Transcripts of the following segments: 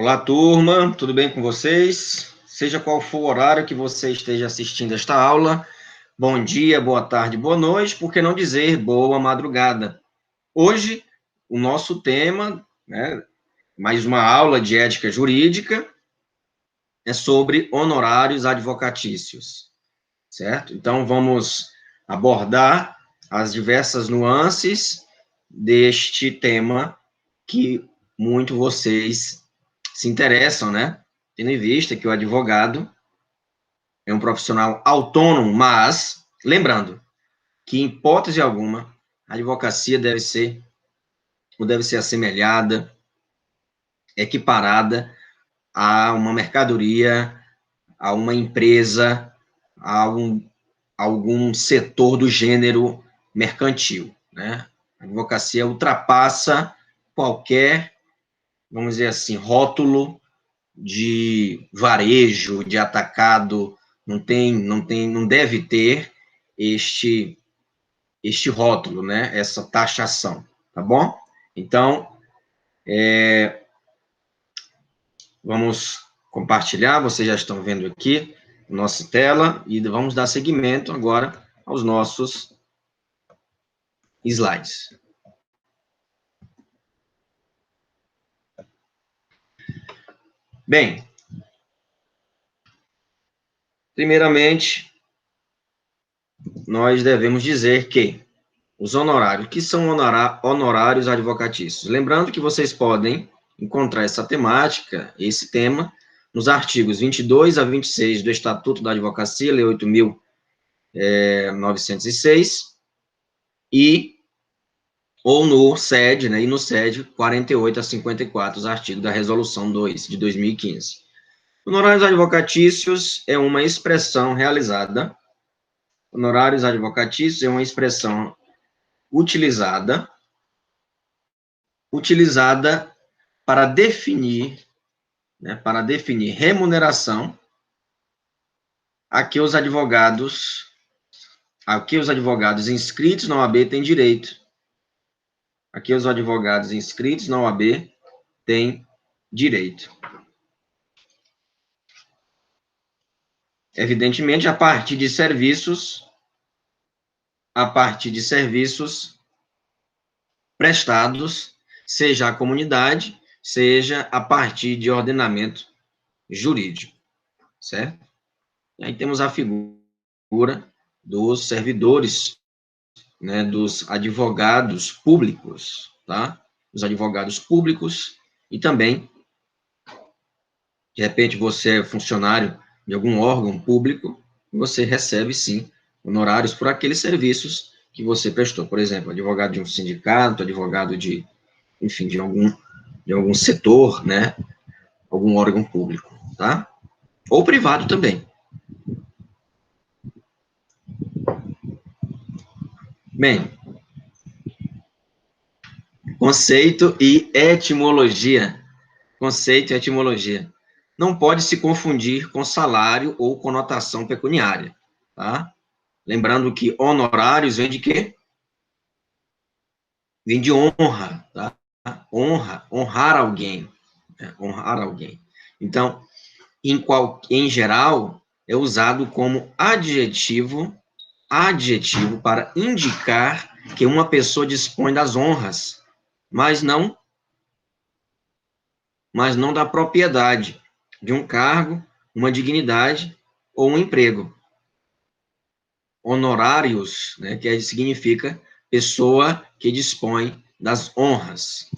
Olá, turma, tudo bem com vocês? Seja qual for o horário que você esteja assistindo esta aula, bom dia, boa tarde, boa noite, por que não dizer boa madrugada? Hoje, o nosso tema, mais uma aula de ética jurídica, é sobre honorários advocatícios, certo? Então, vamos abordar as diversas nuances deste tema que muito vocês se interessam, né? Tendo em vista que o advogado é um profissional autônomo, mas, lembrando, que em hipótese alguma, a advocacia deve ser assemelhada, equiparada a uma mercadoria, a uma empresa, a algum setor do gênero mercantil, né? A advocacia ultrapassa qualquer, vamos dizer assim, rótulo de varejo, de atacado, não deve ter este rótulo, né? Essa taxação, tá bom? Então, vamos compartilhar, vocês já estão vendo aqui nossa tela, e vamos dar seguimento agora aos nossos slides. Bem, primeiramente, nós devemos dizer que os honorários, que são honorários advocatícios. Lembrando que vocês podem encontrar essa temática, esse tema, nos artigos 22 a 26 do Estatuto da Advocacia, Lei 8.906, ou no SED, né, e no SED 48 a 54, os artigos da Resolução 2, de 2015. Honorários advocatícios é uma expressão realizada, honorários advocatícios é uma expressão utilizada para definir, remuneração a que os advogados inscritos na OAB têm direito. A que os advogados inscritos na OAB têm direito. Evidentemente, a partir de serviços prestados, seja à comunidade, seja a partir de ordenamento jurídico, certo? E aí temos a figura dos servidores, né, dos advogados públicos, tá? Os advogados públicos e também, de repente, você é funcionário de algum órgão público, você recebe, sim, honorários por aqueles serviços que você prestou. Por exemplo, advogado de um sindicato, advogado de, enfim, de algum setor, né, algum órgão público, tá? Ou privado também. Bem, conceito e etimologia. Conceito e etimologia. Não pode se confundir com salário ou conotação pecuniária, tá? Lembrando que honorários vem de quê? Vem de honra, tá? Honrar alguém, né? Honrar alguém. Então, em geral, é usado como adjetivo para indicar que uma pessoa dispõe das honras, mas não da propriedade de um cargo, uma dignidade ou um emprego. Honorários, né, que significa pessoa que dispõe das honras.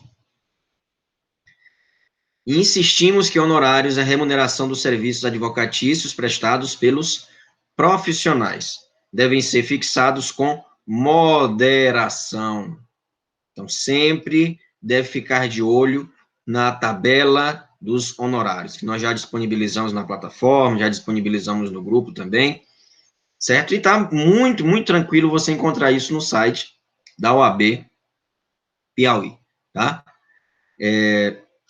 E insistimos que honorários é a remuneração dos serviços advocatícios prestados pelos profissionais. Devem ser fixados com moderação. Então, sempre deve ficar de olho na tabela dos honorários, que nós já disponibilizamos na plataforma, já disponibilizamos no grupo também, certo? E está muito, muito tranquilo você encontrar isso no site da OAB Piauí, tá?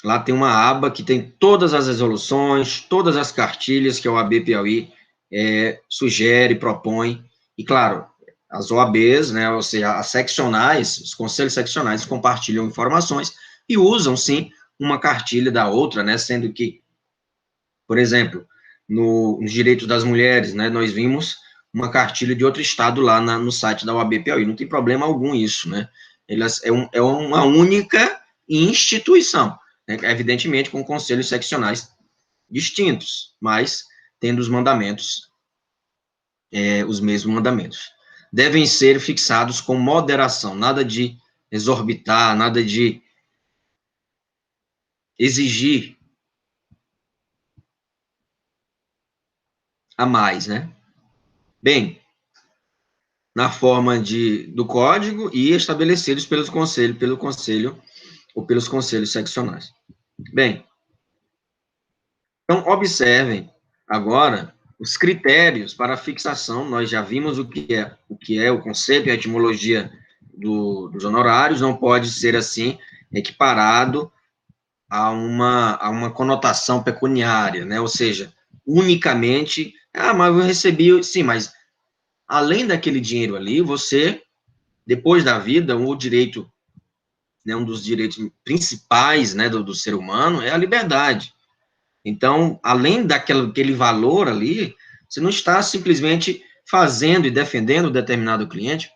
Lá tem uma aba que tem todas as resoluções, todas as cartilhas que a OAB Piauí sugere, propõe, e claro, as OABs, né, ou seja, as seccionais, os conselhos seccionais compartilham informações e usam, sim, uma cartilha da outra, né, sendo que, por exemplo, nos direitos das mulheres, né, nós vimos uma cartilha de outro estado lá no site da OAB Piauí, não tem problema algum isso, né, é uma única instituição, né, evidentemente com conselhos seccionais distintos, mas tendo os mandamentos, os mesmos mandamentos. Devem ser fixados com moderação, nada de exorbitar, nada de exigir a mais, né? Bem, na forma do código e estabelecidos pelo conselho ou pelos conselhos seccionais. Bem, então observem agora os critérios para a fixação. Nós já vimos o que é o conceito e a etimologia dos honorários. Não pode ser assim equiparado a uma conotação pecuniária, né? Ou seja, unicamente, mas eu recebi, sim, mas além daquele dinheiro ali, você, depois da vida, o direito, né, um dos direitos principais, né, do ser humano é a liberdade. Então, além daquele valor ali, você não está simplesmente fazendo e defendendo determinado cliente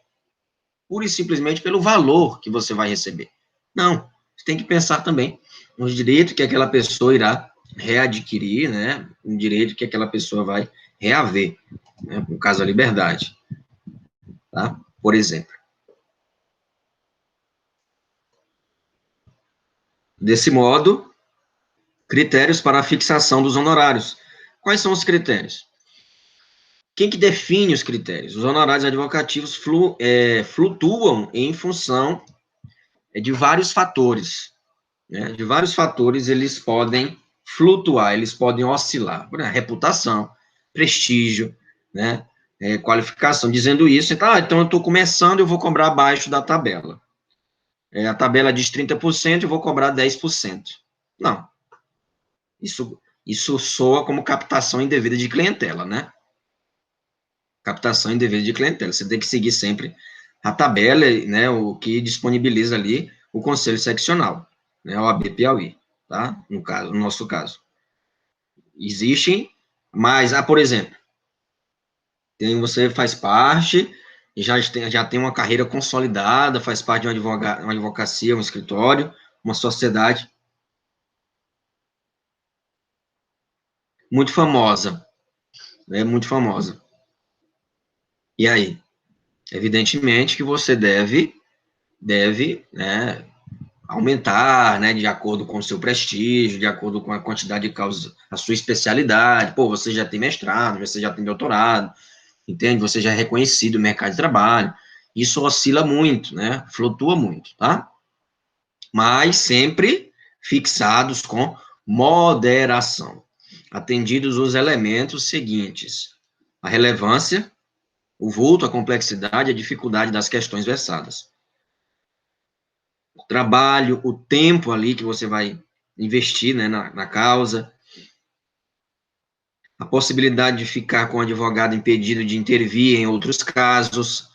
pura e simplesmente pelo valor que você vai receber. Não, você tem que pensar também nos direitos que aquela pessoa irá readquirir, né, um direito que aquela pessoa vai reaver, né, no caso a liberdade, tá? Por exemplo. Desse modo, critérios para a fixação dos honorários. Quais são os critérios? Quem que define os critérios? Os honorários advocativos flutuam em função de vários fatores, né? De vários fatores eles podem flutuar, eles podem oscilar. Por exemplo, reputação, prestígio, né? Qualificação. Dizendo isso, então eu estou começando, eu vou cobrar abaixo da tabela. A tabela diz 30%, eu vou cobrar 10%. Não. Isso soa como captação indevida de clientela, né? Captação indevida de clientela. Você tem que seguir sempre a tabela, né, o que disponibiliza ali o Conselho Seccional, né, o AB Piauí, tá? No nosso caso. Existem, mas, por exemplo, você faz parte, já tem uma carreira consolidada, faz parte de uma advocacia, um escritório, uma sociedade muito famosa, né, muito famosa. E aí? Evidentemente que você deve, né, aumentar, né, de acordo com o seu prestígio, de acordo com a quantidade de causas, a sua especialidade. Pô, você já tem mestrado, você já tem doutorado, entende? Você já é reconhecido no mercado de trabalho. Isso oscila muito, né? Flutua muito, tá? Mas sempre fixados com moderação, atendidos os elementos seguintes: a relevância, o vulto, a complexidade, a dificuldade das questões versadas. O trabalho, o tempo ali que você vai investir, né, na causa, a possibilidade de ficar com o advogado impedido de intervir em outros casos,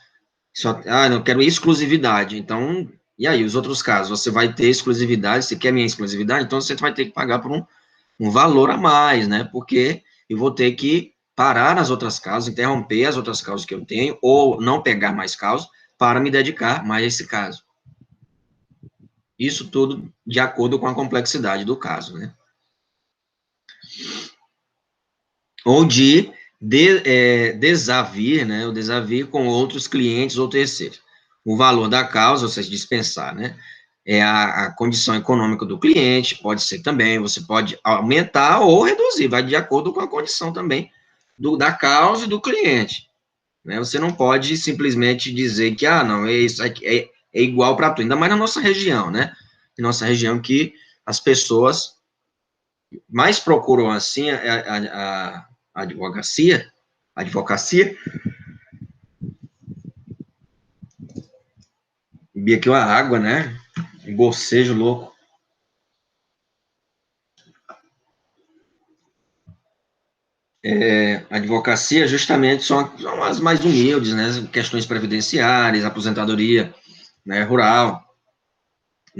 não quero exclusividade, então, e aí, os outros casos, você vai ter exclusividade, você quer minha exclusividade, então você vai ter que pagar por um valor a mais, né, porque eu vou ter que parar nas outras causas, interromper as outras causas que eu tenho, ou não pegar mais causas, para me dedicar mais a esse caso. Isso tudo de acordo com a complexidade do caso, né? Ou desavir, né? O desavir com outros clientes ou terceiros. O valor da causa, ou seja, dispensar, né? É a condição econômica do cliente, pode ser também, você pode aumentar ou reduzir, vai de acordo com a condição também da causa e do cliente. Né? Você não pode simplesmente dizer que, não, isso aqui é igual para tudo, ainda mais na nossa região, né? Em nossa região que as pessoas mais procuram, assim, a advocacia, bebi aqui uma água, né? Um bocejo louco. Advocacia justamente são as mais humildes, né? Questões previdenciárias, aposentadoria, né, rural,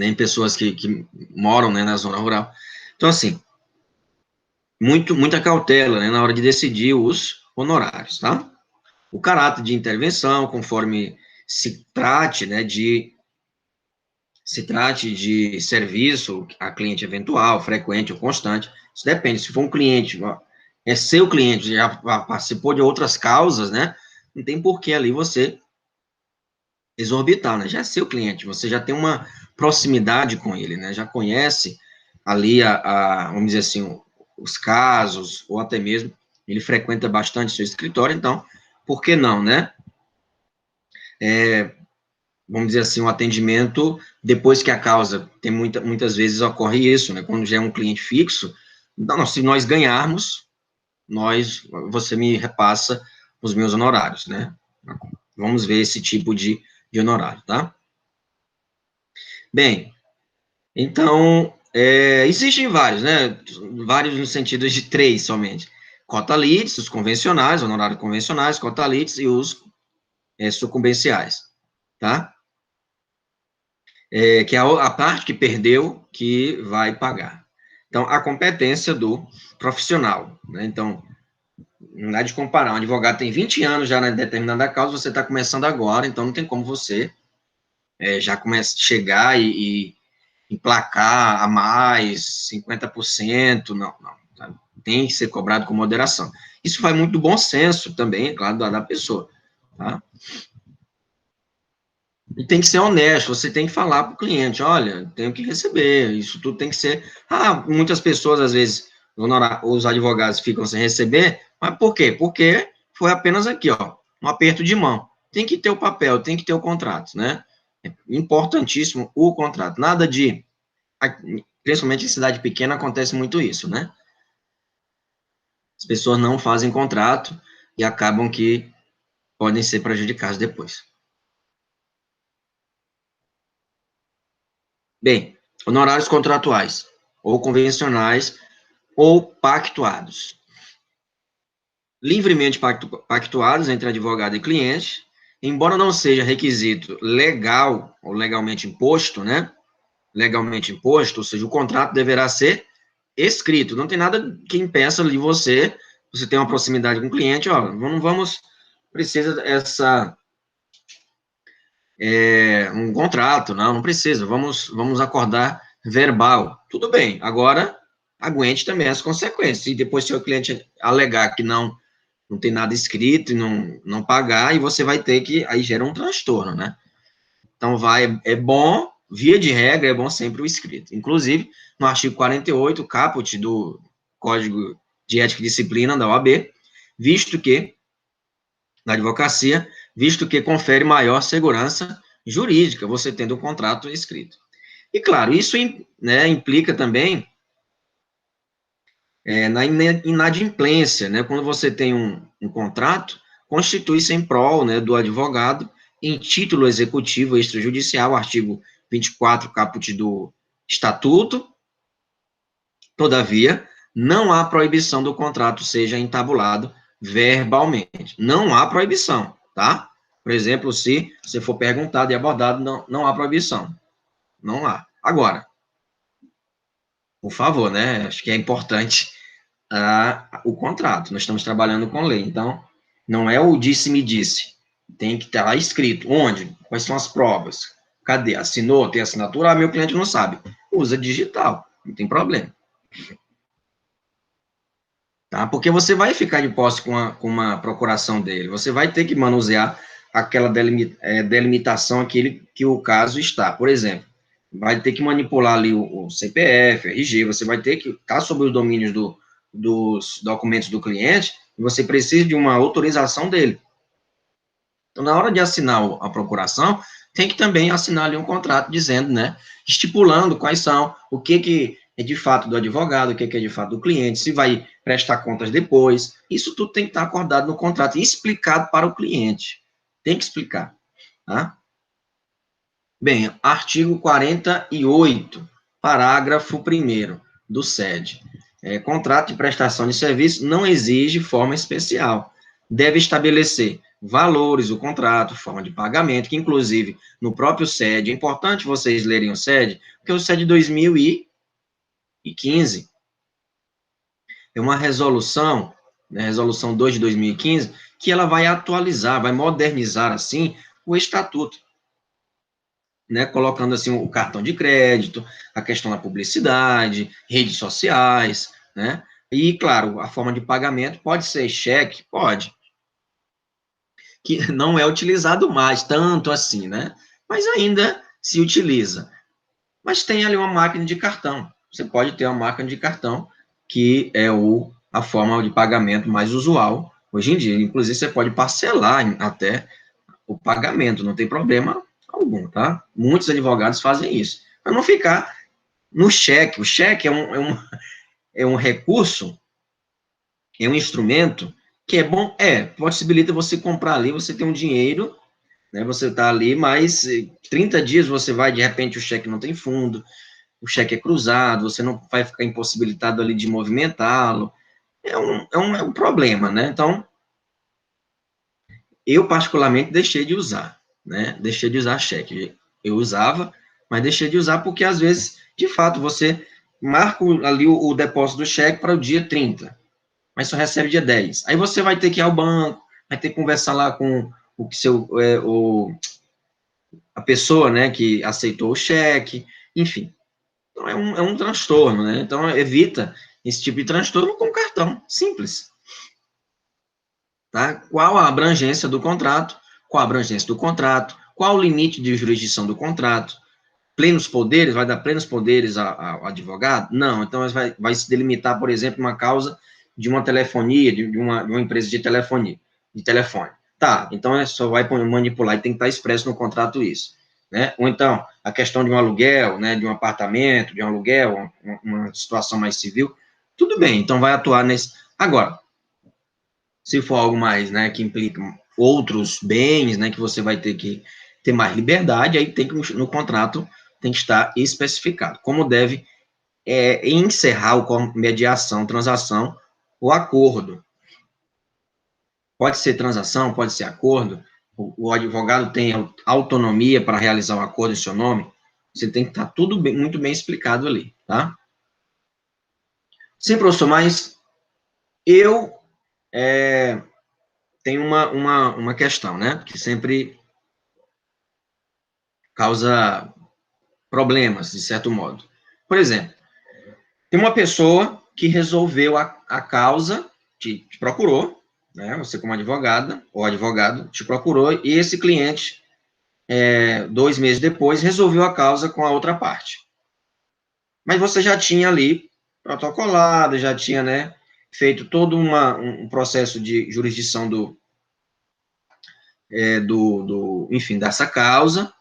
nem pessoas que moram, né, na zona rural. Então, assim, muita cautela, né, na hora de decidir os honorários, tá? O caráter de intervenção, conforme se trate, né, se trate de serviço a cliente eventual, frequente ou constante, isso depende. Se for um cliente, é seu cliente, já participou de outras causas, né, não tem por que ali você exorbitar, né, já é seu cliente, você já tem uma proximidade com ele, né, já conhece ali vamos dizer assim, os casos, ou até mesmo, ele frequenta bastante seu escritório, então, por que não, né? Vamos dizer assim, um atendimento depois que a causa, tem muitas vezes ocorre isso, né? Quando já é um cliente fixo, não, se nós ganharmos, você me repassa os meus honorários, né? Vamos ver esse tipo de honorário, tá? Bem, então, existem vários, né? Vários no sentido de 3 somente. Cota litis, os convencionais, honorários convencionais, cota litis e os sucumbenciais, tá? Que é a parte que perdeu que vai pagar. Então, a competência do profissional, né? Então, não dá de comparar. Um advogado tem 20 anos já na determinada causa, você está começando agora, então não tem como você já começa a chegar e emplacar a mais 50%, não. Tá? Tem que ser cobrado com moderação. Isso vai muito do bom senso também, é claro, da pessoa, tá? E tem que ser honesto, você tem que falar para o cliente, olha, tenho que receber, isso tudo tem que ser... muitas pessoas, às vezes, os advogados ficam sem receber, mas por quê? Porque foi apenas aqui, ó, um aperto de mão. Tem que ter o papel, tem que ter o contrato, né? É importantíssimo o contrato. Nada de... Principalmente em cidade pequena acontece muito isso, né? As pessoas não fazem contrato e acabam que podem ser prejudicadas depois. Bem, honorários contratuais, ou convencionais, ou pactuados. Livremente pactuados entre advogado e cliente, embora não seja requisito legal ou legalmente imposto, né? Legalmente imposto, ou seja, o contrato deverá ser escrito. Não tem nada que impeça de você tem uma proximidade com o cliente, ó, precisa um contrato, não precisa, vamos acordar verbal. Tudo bem, agora aguente também as consequências. E depois, se o cliente alegar que não tem nada escrito e não pagar, e você vai ter que, aí gera um transtorno, né? Então, é bom, via de regra, é bom sempre o escrito. Inclusive, no artigo 48, caput do Código de Ética e Disciplina da OAB, da advocacia, visto que confere maior segurança jurídica, você tendo o contrato escrito. E, claro, isso, né, implica também na inadimplência, né, quando você tem um contrato, constitui-se em prol, né, do advogado em título executivo extrajudicial, artigo 24, caput do Estatuto. Todavia, não há proibição do contrato seja entabulado verbalmente. Não há proibição, tá? Por exemplo, se você for perguntado e abordado, não há proibição. Não há. Agora, por favor, né? Acho que é importante o contrato. Nós estamos trabalhando com lei, então não é o disse-me-disse. Tem que estar lá escrito. Onde? Quais são as provas? Cadê? Assinou? Tem assinatura? Meu cliente não sabe. Usa digital, não tem problema. Tá? Porque você vai ficar de posse com uma procuração dele. Você vai ter que manusear aquela delimitação que o caso está. Por exemplo, vai ter que manipular ali o CPF, RG, você vai ter que estar sob os domínios dos documentos do cliente, e você precisa de uma autorização dele. Então, na hora de assinar a procuração, tem que também assinar ali um contrato dizendo, né, estipulando quais são, o que é de fato do advogado, o que é de fato do cliente, se vai prestar contas depois. Isso tudo tem que estar acordado no contrato e explicado para o cliente. Tem que explicar, tá? Bem, artigo 48, parágrafo 1º do SED. Contrato de prestação de serviço não exige forma especial. Deve estabelecer valores do contrato, forma de pagamento, que inclusive no próprio CED, é importante vocês lerem o CED, porque o CED de 2015 é uma resolução, né, resolução 2 de 2015, que ela vai atualizar, vai modernizar, assim, o estatuto, né, colocando, assim, o cartão de crédito, a questão da publicidade, redes sociais, né, e, claro, a forma de pagamento pode ser cheque, pode, que não é utilizado mais, tanto assim, né, mas ainda se utiliza. Mas tem ali uma máquina de cartão, você pode ter uma máquina de cartão, que é a forma de pagamento mais usual hoje em dia. Inclusive, você pode parcelar até o pagamento, não tem problema algum, tá? Muitos advogados fazem isso, para não ficar no cheque. O cheque é um recurso, é um instrumento que é bom, possibilita você comprar ali, você tem um dinheiro, né? Você está ali, mas 30 dias você vai, de repente o cheque não tem fundo, o cheque é cruzado, você não vai ficar impossibilitado ali de movimentá-lo. É um problema, né? Então, eu particularmente deixei de usar, né? Deixei de usar cheque. Eu usava, mas deixei de usar porque, às vezes, de fato, você marca ali o depósito do cheque para o dia 30, mas só recebe dia 10. Aí você vai ter que ir ao banco, vai ter que conversar lá com a pessoa, né, que aceitou o cheque, enfim. Então, é um transtorno, né? Então, evita esse tipo de transtorno com cartão, simples. Tá? Qual a abrangência do contrato? Qual a abrangência do contrato? Qual o limite de jurisdição do contrato? Plenos poderes? Vai dar plenos poderes ao advogado? Não. Então, vai se delimitar, por exemplo, uma causa de uma telefonia, de uma empresa de telefonia, de telefone. Tá, então só vai manipular e tem que estar expresso no contrato isso. Né? Ou então, a questão de um aluguel, né, de um apartamento, de um aluguel, uma situação mais civil, tudo bem, então vai atuar nesse. Agora, se for algo mais, né, que implica outros bens, né, que você vai ter que ter mais liberdade, aí tem que, no contrato, tem que estar especificado como deve encerrar o mediação, transação, o acordo. Pode ser transação, pode ser acordo, o advogado tem autonomia para realizar um acordo em seu nome, você tem que estar tudo bem, muito bem explicado ali, tá? Sim, professor, mas eu tenho uma questão, né, que sempre causa problemas, de certo modo. Por exemplo, tem uma pessoa que resolveu a causa, te procurou, né, você como advogada, ou advogado, te procurou, e esse cliente, 2 meses depois, resolveu a causa com a outra parte. Mas você já tinha ali protocolado, já tinha, né, feito todo um processo de jurisdição enfim, dessa causa,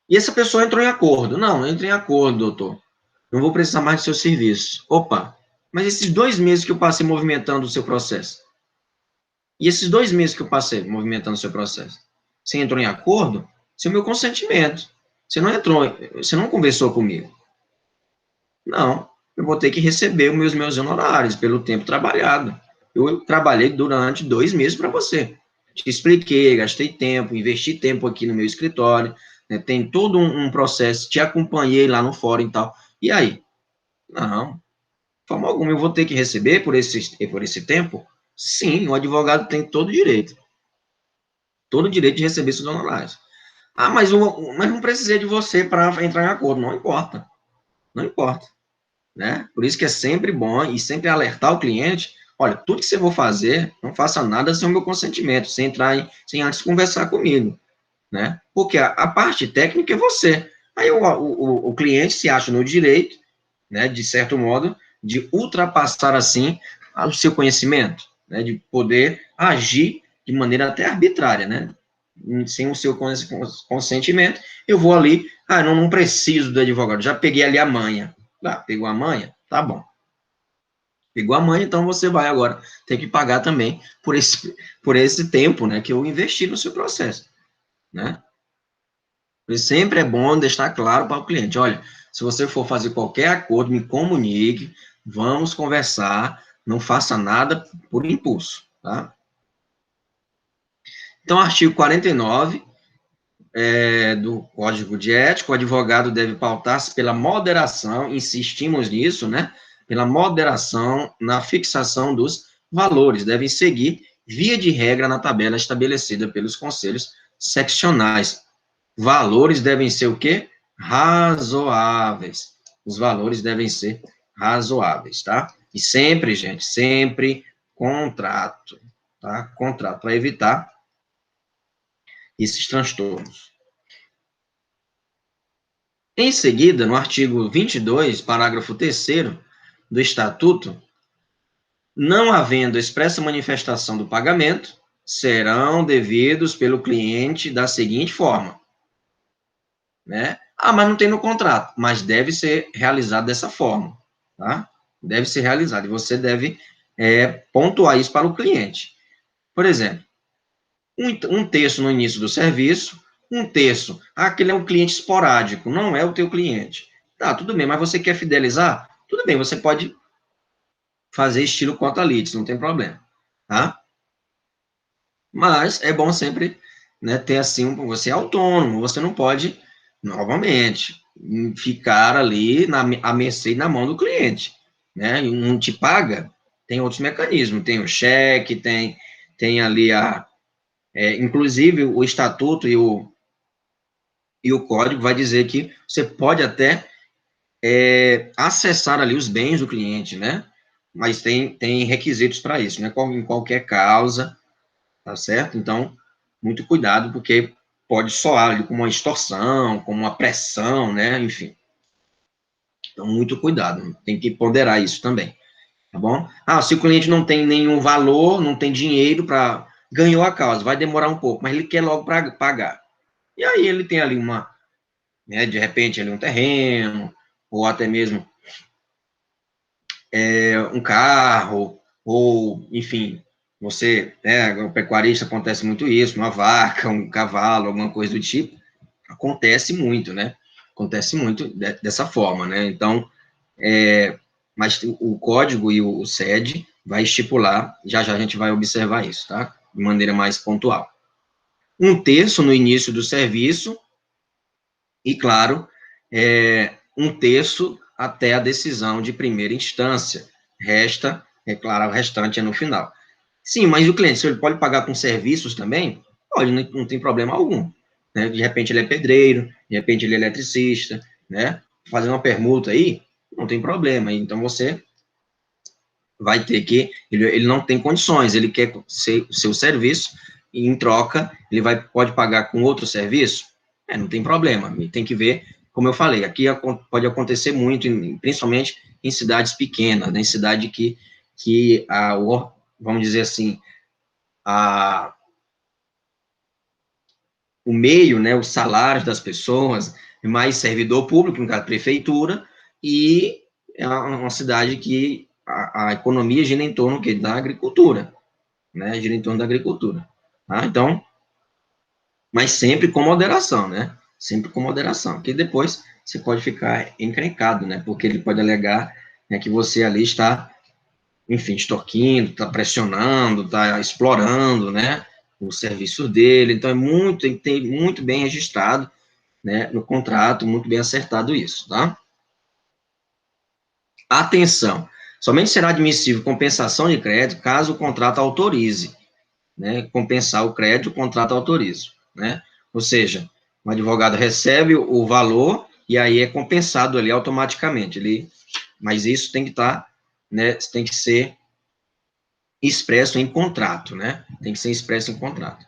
e essa pessoa entrou em acordo. Não entra em acordo, doutor. Não vou precisar mais do seu serviço. Opa, mas esses 2 meses que eu passei movimentando o seu processo, e esses 2 meses que eu passei movimentando o seu processo, você entrou em acordo? Sem o meu consentimento. Você não entrou, você não conversou comigo. Não, eu vou ter que receber os meus honorários pelo tempo trabalhado. Eu trabalhei durante 2 meses para você. Te expliquei, gastei tempo, investi tempo aqui no meu escritório, né, tem todo um processo, te acompanhei lá no fórum e tal. E aí? Não, de forma alguma, eu vou ter que receber por esse tempo? Sim, o advogado tem todo o direito de receber seus honorários. Ah, mas não precisei de você para entrar em acordo. Não importa, não importa, né? Por isso que é sempre bom e sempre alertar o cliente, olha, tudo que você for fazer, não faça nada sem o meu consentimento, sem antes conversar comigo, né? Porque a parte técnica é você. Aí o cliente se acha no direito, né, de certo modo, de ultrapassar, assim, o seu conhecimento, né, de poder agir de maneira até arbitrária, né, sem o seu consentimento, eu vou ali, não preciso do advogado, já peguei ali a manha. Pegou a manha? Tá bom. Pegou a manha, então você vai agora ter que pagar também por esse tempo, né, que eu investi no seu processo, né. Sempre é bom deixar claro para o cliente, olha, se você for fazer qualquer acordo, me comunique, vamos conversar, não faça nada por impulso, tá? Então, artigo 49 do Código de Ética, o advogado deve pautar-se pela moderação, insistimos nisso, né? Pela moderação na fixação dos valores, devem seguir, via de regra, na tabela estabelecida pelos conselhos seccionais. Valores devem ser o quê? Razoáveis. Os valores devem ser razoáveis, tá? E sempre, gente, sempre contrato, tá? Contrato, para evitar esses transtornos. Em seguida, no artigo 22, parágrafo 3º do Estatuto, não havendo expressa manifestação do pagamento, serão devidos pelo cliente da seguinte forma, né? Ah, mas não tem no contrato, mas deve ser realizado dessa forma, tá? Deve ser realizado, e você deve pontuar isso para o cliente. Por exemplo, um terço no início do serviço, um terço, aquele é um cliente esporádico, não é o teu cliente. Tá, tudo bem, mas você quer fidelizar? Tudo bem, você pode fazer estilo cota litis, não tem problema, tá? Mas é bom sempre, né, ter assim, você é autônomo, você não pode, novamente, ficar ali à mercê e na mão do cliente, né? E não te paga, tem outros mecanismos, tem o cheque, tem ali inclusive o estatuto e o código vai dizer que você pode até acessar ali os bens do cliente, né? Mas tem requisitos para isso, né? Em qualquer causa, tá certo? Então, muito cuidado, porque pode soar ali como uma extorsão, como uma pressão, né? Enfim. Então, muito cuidado, tem que ponderar isso também, tá bom? Ah, se o cliente não tem nenhum valor, não tem dinheiro para ganhou a causa, vai demorar um pouco, mas ele quer logo para pagar. E aí ele tem ali né, de repente ali um terreno, ou até mesmo um carro, ou, enfim, você, o pecuarista acontece muito isso, uma vaca, um cavalo, alguma coisa do tipo, acontece muito, né? Acontece muito dessa forma, né? Então, mas o código e o SED vai estipular, já já a gente vai observar isso, tá? De maneira mais pontual. Um terço no início do serviço, e, claro, um terço até a decisão de primeira instância. Resta, é claro, o restante é no final. Sim, mas o cliente, se ele pode pagar com serviços também, pode, não tem problema algum. Né? De repente ele é pedreiro, de repente ele é eletricista, né? Fazer uma permuta aí, não tem problema. Então você vai ter que, ele não tem condições, ele quer o seu serviço, e em troca, pode pagar com outro serviço? Não tem problema, tem que ver, como eu falei, aqui pode acontecer muito, principalmente em cidades pequenas, né, em cidade que vamos dizer assim, o meio, né, os salários das pessoas, mais servidor público, no caso, prefeitura, e é uma cidade que a economia gira em torno da agricultura, né, gira em torno da agricultura, tá? Então, mas sempre com moderação, né, sempre com moderação, porque depois você pode ficar encrencado, né, porque ele pode alegar, né, que você ali está, enfim, extorquindo, está pressionando, está explorando, né, o serviço dele, então tem muito bem registrado, né, no contrato, muito bem acertado isso, tá? Atenção, somente será admissível compensação de crédito caso o contrato autorize, né, compensar o crédito, o contrato autorize, né? Ou seja, o advogado recebe o valor e aí é compensado ali automaticamente, mas isso tem que estar, né, tem que ser expresso em contrato, né? Tem que ser expresso em contrato.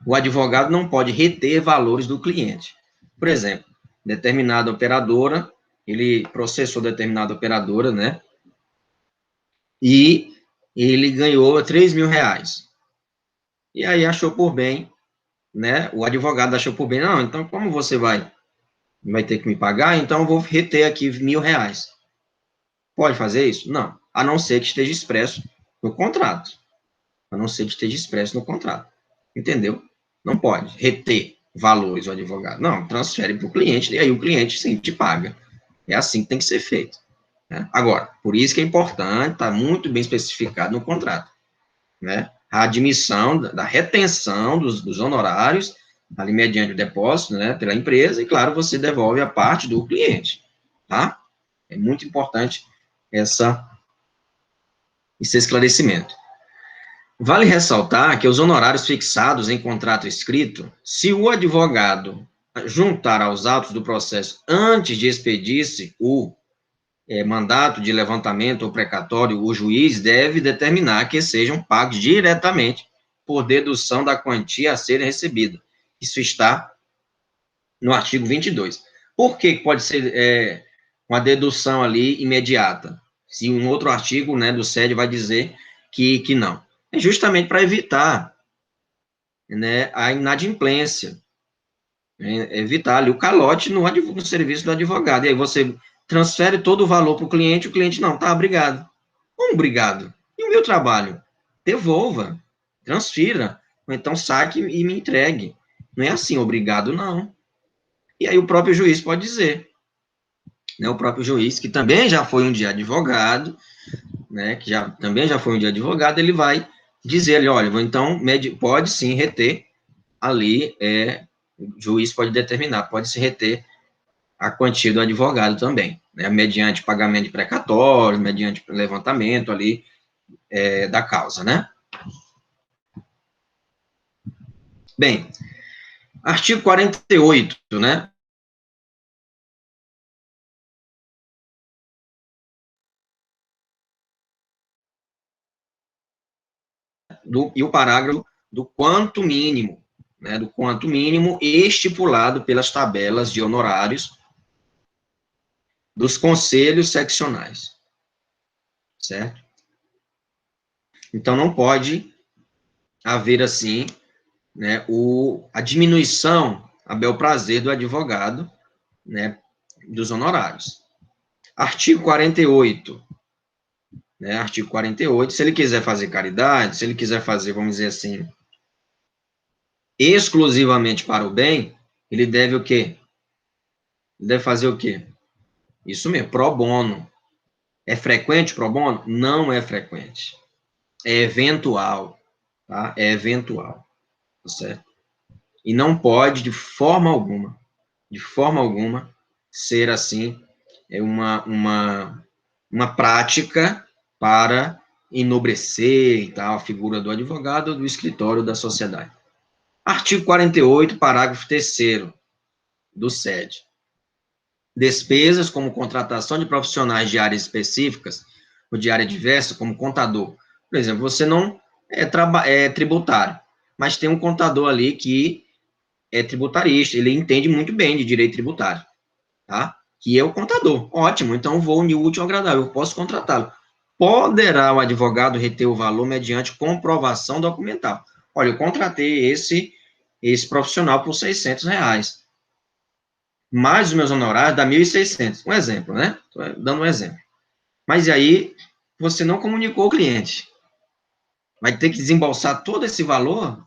O advogado não pode reter valores do cliente. Por exemplo, determinada operadora, ele processou determinada operadora, né? E ele ganhou 3 mil reais. E aí achou por bem, né? O advogado achou por bem, não, então como você vai ter que me pagar, então eu vou reter aqui 1.000 reais. Pode fazer isso? Não, a não ser que esteja expresso no contrato. A não ser que esteja expresso no contrato. Entendeu? Não pode reter valores o advogado. Não, transfere para o cliente, e aí o cliente sim te paga. É assim que tem que ser feito. Né? Agora, por isso que é importante, está muito bem especificado no contrato. Né? a admissão da retenção dos honorários, ali mediante o depósito, né, pela empresa, e, claro, você devolve a parte do cliente, tá? É muito importante esse esclarecimento. Vale ressaltar que os honorários fixados em contrato escrito, se o advogado juntar aos autos do processo antes de expedir-se o mandato de levantamento ou precatório, o juiz deve determinar que sejam pagos diretamente por dedução da quantia a ser recebida. Isso está no artigo 22. Por que pode ser uma dedução ali imediata? Se um outro artigo, né, do SED vai dizer que não. É justamente para evitar, né, a inadimplência, né, evitar ali o calote no serviço do advogado. E aí você transfere todo o valor para o cliente não, tá, obrigado. Como obrigado? E o meu trabalho? Devolva, transfira, ou então saque e me entregue. Não é assim, obrigado, não. E aí o próprio juiz pode dizer, né, o próprio juiz, que também já foi um dia advogado, né, que também já foi um dia advogado, ele vai dizer ali, olha, então pode sim reter ali, o juiz pode determinar, pode se reter a quantia do advogado também, né, mediante pagamento de precatório, mediante levantamento ali da causa, né. Bem, artigo 48, né, e o parágrafo do quanto mínimo, né, do quanto mínimo estipulado pelas tabelas de honorários dos conselhos seccionais, certo? Então, não pode haver, assim, né, a diminuição a bel prazer do advogado, né, dos honorários. Artigo 48, né, artigo 48, se ele quiser fazer caridade, se ele quiser fazer, vamos dizer assim, exclusivamente para o bem, ele deve o quê? Ele deve fazer o quê? Isso mesmo, pro bono. É frequente pro bono? Não é frequente. É eventual, tá? É eventual, tá certo? E não pode, de forma alguma, ser assim, uma prática para enobrecer e tal, a figura do advogado ou do escritório da sociedade. Artigo 48, parágrafo 3º do SED. Despesas como contratação de profissionais de áreas específicas ou de área diversa, como contador. Por exemplo, você não é tributário, mas tem um contador ali que é tributarista, ele entende muito bem de direito tributário, tá? Que é o contador. Ótimo, então vou unir o útil ao agradável, eu posso contratá-lo. Poderá o advogado reter o valor mediante comprovação documental. Olha, eu contratei esse profissional por R$ 600, mais os meus honorários dá 1.600. Um exemplo, né? Estou dando um exemplo. Mas e aí, você não comunicou ao cliente. Vai ter que desembolsar todo esse valor,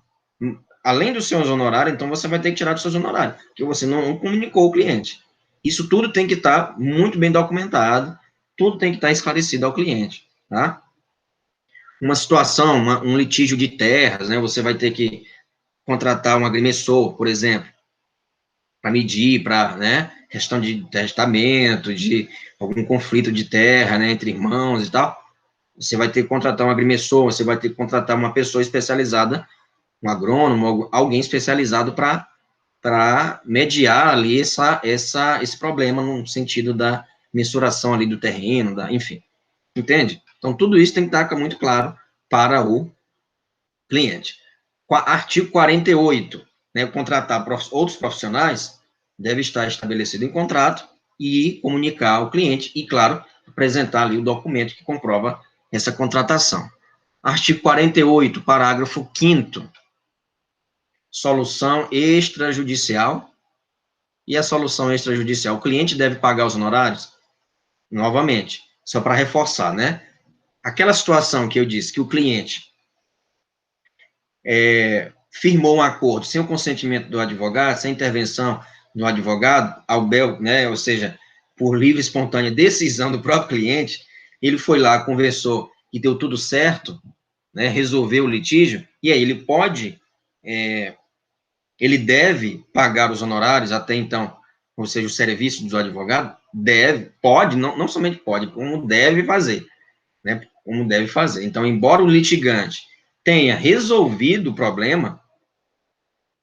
além dos seus honorários, então você vai ter que tirar dos seus honorários, porque você não comunicou ao cliente. Isso tudo tem que estar muito bem documentado, tudo tem que estar esclarecido ao cliente, tá? Uma situação, um litígio de terras, né? Você vai ter que contratar um agrimensor, por exemplo, para medir, né, questão de testamento, de algum conflito de terra, né, entre irmãos e tal, você vai ter que contratar um agrimensor, você vai ter que contratar uma pessoa especializada, um agrônomo, alguém especializado para mediar ali esse problema no sentido da mensuração ali do terreno, enfim, entende? Então, tudo isso tem que estar muito claro para o cliente. Artigo 48, né, contratar outros profissionais deve estar estabelecido em contrato e comunicar ao cliente e, claro, apresentar ali o documento que comprova essa contratação. Artigo 48, parágrafo 5º, solução extrajudicial. E a solução extrajudicial, o cliente deve pagar os honorários? Novamente, só para reforçar, né? Aquela situação que eu disse que o cliente firmou um acordo sem o consentimento do advogado, sem intervenção do advogado, né, ou seja, por livre e espontânea decisão do próprio cliente, ele foi lá, conversou e deu tudo certo, né, resolver o litígio, e aí ele deve pagar os honorários até então, ou seja, o serviço do advogado, pode, não somente pode, como deve fazer, né, como deve fazer. Então, embora o litigante tenha resolvido o problema,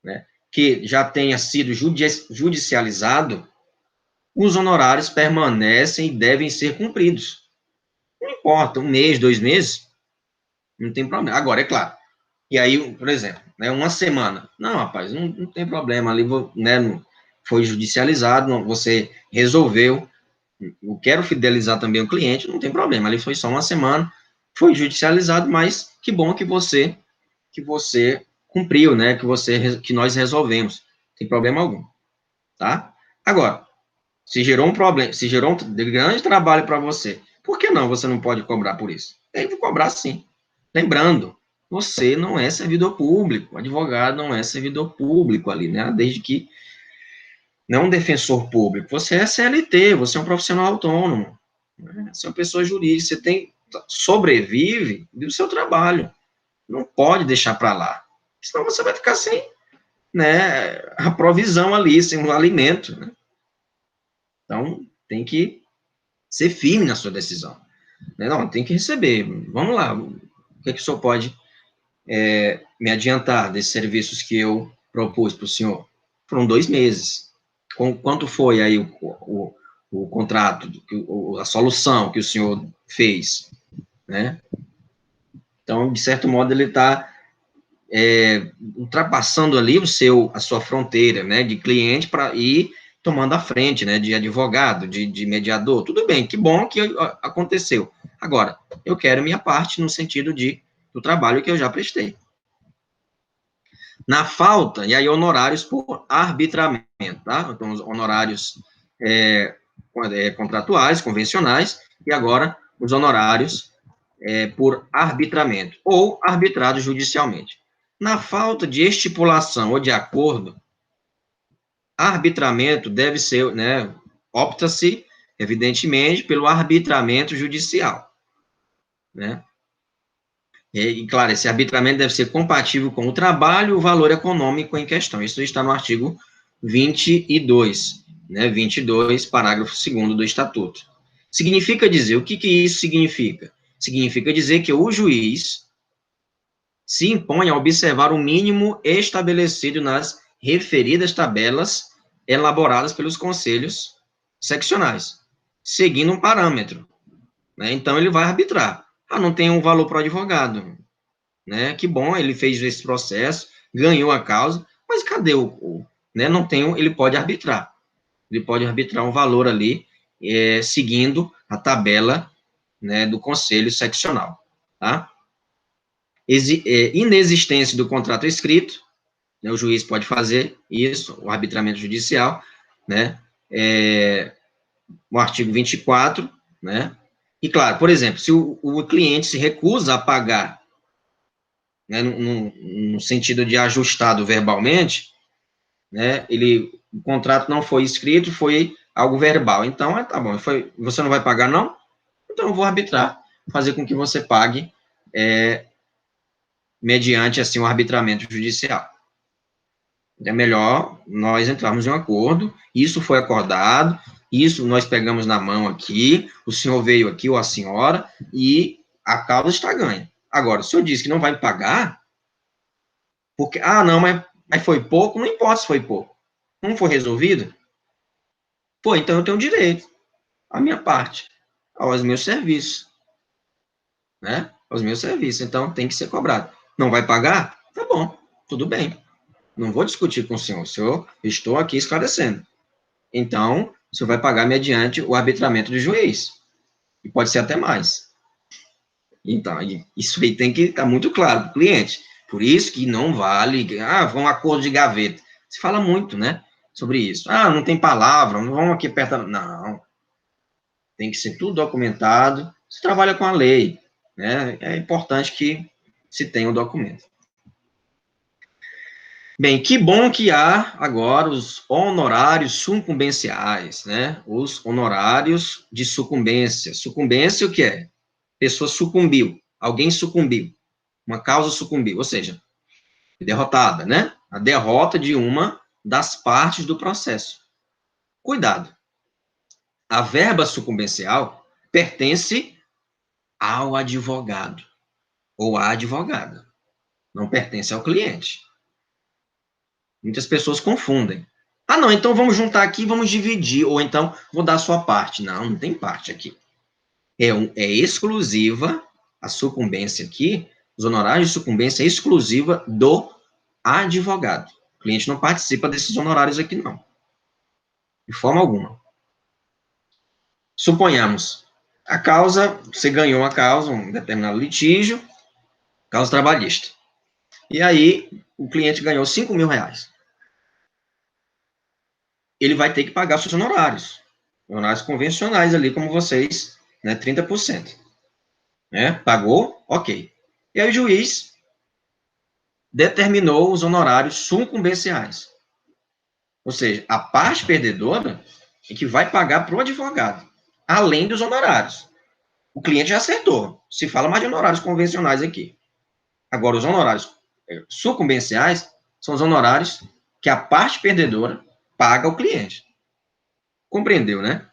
né, que já tenha sido judicializado, os honorários permanecem e devem ser cumpridos. Não importa, 1 mês, 2 meses, não tem problema. Agora, é claro, e aí, por exemplo, né, uma semana. Não, rapaz, não tem problema, ali, né, foi judicializado, você resolveu, eu quero fidelizar também o cliente, não tem problema, ali foi só uma semana, foi judicializado, mas que bom que você cumpriu, né, que nós resolvemos, não tem problema algum, tá? Agora, se gerou um problema, se gerou um grande trabalho para você, por que não você não pode cobrar por isso? Tem que cobrar sim. Lembrando, você não é servidor público, o advogado não é servidor público ali, né? Desde que não um defensor público, você é CLT, você é um profissional autônomo, né? Você é uma pessoa jurídica, sobrevive do seu trabalho, não pode deixar para lá, senão você vai ficar sem, né, a provisão ali, sem o alimento, né? Então, tem que ser firme na sua decisão. Né? Não, tem que receber. Vamos lá. O que é que o senhor pode me adiantar desses serviços que eu propus para o senhor? Foram 2 meses. Quanto foi aí o contrato, a solução que o senhor fez? Né? Então, de certo modo, ele está ultrapassando ali a sua fronteira, né, de cliente para ir tomando a frente, né, de advogado, de mediador. Tudo bem, que bom que aconteceu. Agora, eu quero minha parte no sentido do trabalho que eu já prestei. Na falta, e aí honorários por arbitramento, tá? Então, os honorários contratuais, convencionais, e agora os honorários por arbitramento, ou arbitrado judicialmente. Na falta de estipulação ou de acordo, arbitramento deve ser, né, opta-se, evidentemente, pelo arbitramento judicial, né? E, claro, esse arbitramento deve ser compatível com o trabalho e o valor econômico em questão. Isso está no artigo 22, né, 22, parágrafo 2º do Estatuto. Significa dizer, o que isso significa? Significa dizer que o juiz se impõe a observar o mínimo estabelecido nas referidas tabelas elaboradas pelos conselhos seccionais, seguindo um parâmetro, né? Então, ele vai arbitrar. Ah, não tem um valor para o advogado, né? Que bom, ele fez esse processo, ganhou a causa, mas cadê né? Não tem, ele pode arbitrar. Ele pode arbitrar um valor ali, seguindo a tabela, né, do conselho seccional, tá? Inexistência do contrato escrito, né, o juiz pode fazer isso, o arbitramento judicial, né, o artigo 24, né, e claro, por exemplo, se o cliente se recusa a pagar, né, no sentido de ajustado verbalmente, né, o contrato não foi escrito, foi algo verbal, então, tá bom, você não vai pagar não? Então eu vou arbitrar, fazer com que você pague, mediante, assim, um arbitramento judicial. É melhor nós entrarmos em um acordo, isso foi acordado, isso nós pegamos na mão aqui, o senhor veio aqui, ou a senhora, e a causa está ganha. Agora, o senhor disse que não vai pagar, porque, não, mas foi pouco, não importa se foi pouco. Não foi resolvido? Pô, então eu tenho direito, à minha parte, aos meus serviços, né? Aos meus serviços, então tem que ser cobrado. Não vai pagar? Tá bom, tudo bem. Não vou discutir com o senhor, estou aqui esclarecendo. Então, o senhor vai pagar mediante o arbitramento do juiz. E pode ser até mais. Então, isso aí tem que estar muito claro para o cliente. Por isso que não vale, um acordo de gaveta. Se fala muito, né, sobre isso. Não tem palavra, não vamos aqui perto. Não. Tem que ser tudo documentado. Você trabalha com a lei, né? É importante que se tenha o documento. Bem, que bom que há agora os honorários sucumbenciais, né? Os honorários de sucumbência. Sucumbência, o que é? Pessoa sucumbiu, alguém sucumbiu, uma causa sucumbiu, ou seja, derrotada, né? A derrota de uma das partes do processo. Cuidado. A verba sucumbencial pertence ao advogado ou à advogada. Não pertence ao cliente. Muitas pessoas confundem. Ah, não, então vamos juntar aqui, vamos dividir, ou então vou dar a sua parte. Não, não tem parte aqui. É exclusiva, a sucumbência aqui, os honorários de sucumbência é exclusiva do advogado. O cliente não participa desses honorários aqui, não. De forma alguma. Suponhamos, a causa, você ganhou a causa, um determinado litígio, causa trabalhista. E aí, o cliente ganhou 5 mil reais. Ele vai ter que pagar seus honorários convencionais ali, como vocês, né, 30%. Né? Pagou? Ok. E aí o juiz determinou os honorários sucumbenciais. Ou seja, a parte perdedora é que vai pagar para o advogado, além dos honorários. O cliente já acertou. Se fala mais de honorários convencionais aqui. Agora, os honorários sucumbenciais são os honorários que a parte perdedora paga ao cliente. Compreendeu, né?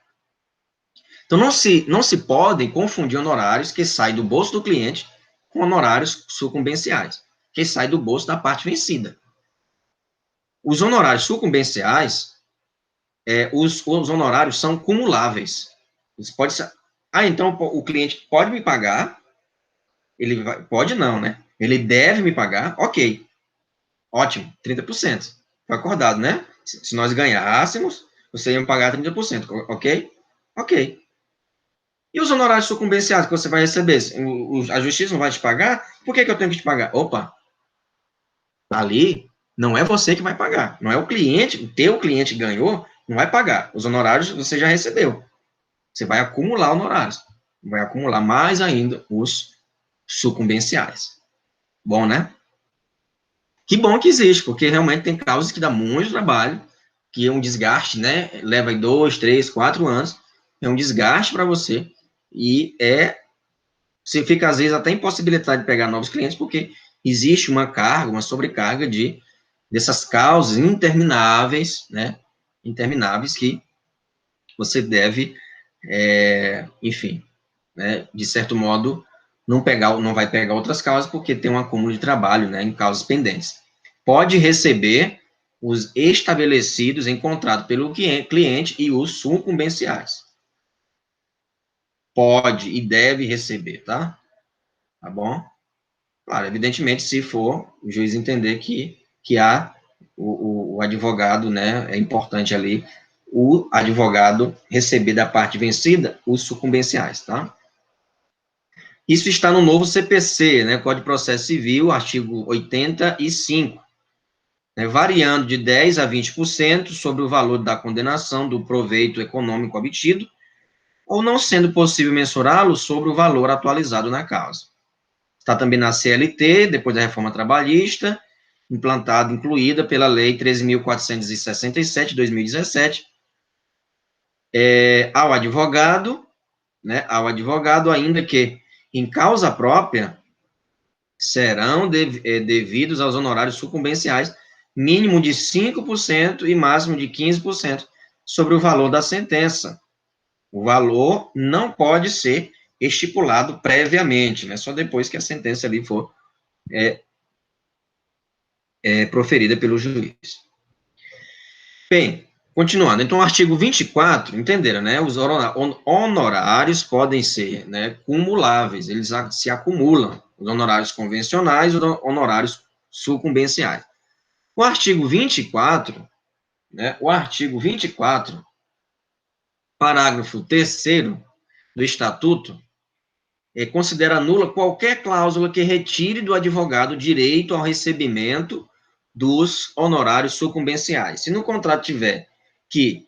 Então, não se podem confundir honorários que saem do bolso do cliente com honorários sucumbenciais, que saem do bolso da parte vencida. Os honorários sucumbenciais, os honorários são cumuláveis. Isso pode ser, então o cliente pode me pagar, ele vai, pode não, né? Ele deve me pagar, ok. Ótimo, 30%. Foi acordado, né? Se nós ganhássemos, você ia me pagar 30%, ok? Ok. E os honorários sucumbenciais que você vai receber? A justiça não vai te pagar? Por que eu tenho que te pagar? Opa, ali não é você que vai pagar. Não é o cliente, o teu cliente ganhou, não vai pagar. Os honorários você já recebeu. Você vai acumular honorários. Vai acumular mais ainda os sucumbenciais. Bom, né? Que bom que existe, porque realmente tem causas que dá muito trabalho, que é um desgaste, né? Leva 2, 3, 4 anos. É um desgaste para você. E você fica, às vezes, até impossibilitado de pegar novos clientes, porque existe uma carga, uma sobrecarga dessas causas intermináveis, né? Intermináveis que você deve, enfim, né? De certo modo, não vai pegar outras causas, porque tem um acúmulo de trabalho, né? Em causas pendentes. Pode receber os estabelecidos em contrato pelo cliente e os sucumbenciais. Pode e deve receber, tá? Tá bom? Claro, evidentemente, se for o juiz entender que há o advogado, né, é importante ali, o advogado receber da parte vencida os sucumbenciais, tá? Isso está no novo CPC, né, Código de Processo Civil, artigo 85, né, variando de 10% a 20% sobre o valor da condenação do proveito econômico obtido, ou não sendo possível mensurá-lo sobre o valor atualizado na causa. Está também na CLT, depois da reforma trabalhista, incluída pela Lei 13.467, de 2017, ao advogado, né, ainda que em causa própria, serão devidos aos honorários sucumbenciais, mínimo de 5% e máximo de 15% sobre o valor da sentença. O valor não pode ser estipulado previamente, né, só depois que a sentença ali for proferida pelo juiz. Bem, continuando. Então, o artigo 24, entenderam, né? Os honorários podem ser, né, cumuláveis, eles se acumulam. Os honorários convencionais e os honorários sucumbenciais. O artigo 24, né? O artigo 24, parágrafo 3º do Estatuto, considera nula qualquer cláusula que retire do advogado direito ao recebimento dos honorários sucumbenciais. Se no contrato tiver que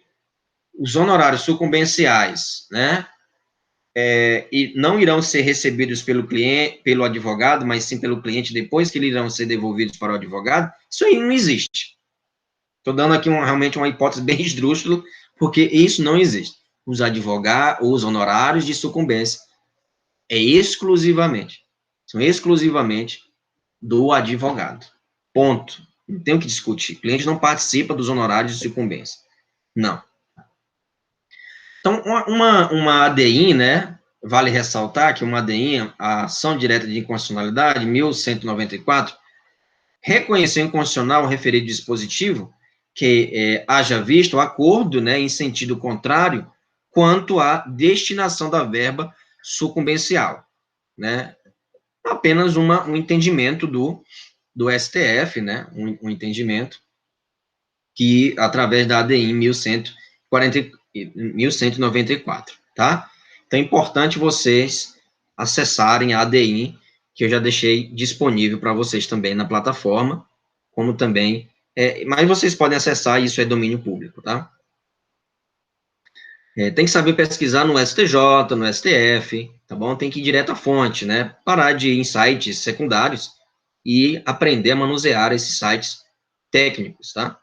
os honorários sucumbenciais, né, e não irão ser recebidos pelo cliente, pelo advogado, mas sim pelo cliente depois que eles irão ser devolvidos para o advogado, isso aí não existe. Estou dando aqui realmente uma hipótese bem esdrúxula, porque isso não existe. Os honorários de sucumbência são exclusivamente do advogado. Ponto. Não tem o que discutir. O cliente não participa dos honorários de sucumbência. Não. Então, uma ADI, né, vale ressaltar que uma ADI, a Ação Direta de Inconstitucionalidade, 1194, reconheceu inconstitucional o referido dispositivo que haja visto o acordo, né, em sentido contrário, quanto à destinação da verba sucumbencial, né, apenas um entendimento do STF, né, um entendimento que, através da ADI 1194, tá? Então, é importante vocês acessarem a ADI, que eu já deixei disponível para vocês também na plataforma, como também, mas vocês podem acessar, isso é domínio público, tá? Tem que saber pesquisar no STJ, no STF, tá bom? Tem que ir direto à fonte, né? Parar de ir em sites secundários e aprender a manusear esses sites técnicos, tá?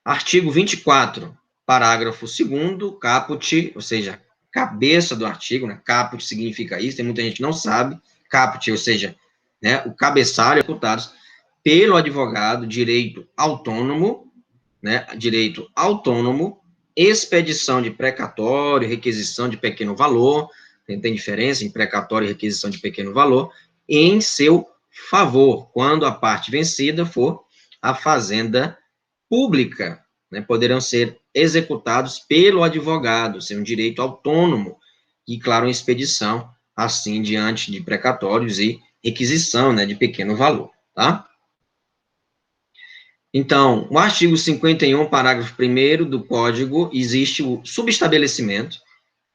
Artigo 24, parágrafo 2º, caput, ou seja, cabeça do artigo, né? Caput significa isso, tem muita gente que não sabe. Caput, ou seja, né, o cabeçalho, executados pelo advogado, direito autônomo, né? Direito autônomo, expedição de precatório, requisição de pequeno valor, tem diferença em precatório e requisição de pequeno valor, em seu favor, quando a parte vencida for a fazenda pública, né, poderão ser executados pelo advogado, sem um direito autônomo, e, claro, uma expedição, assim, diante de precatórios e requisição, né, de pequeno valor, tá? Então, o artigo 51, parágrafo 1º do Código, existe o subestabelecimento. O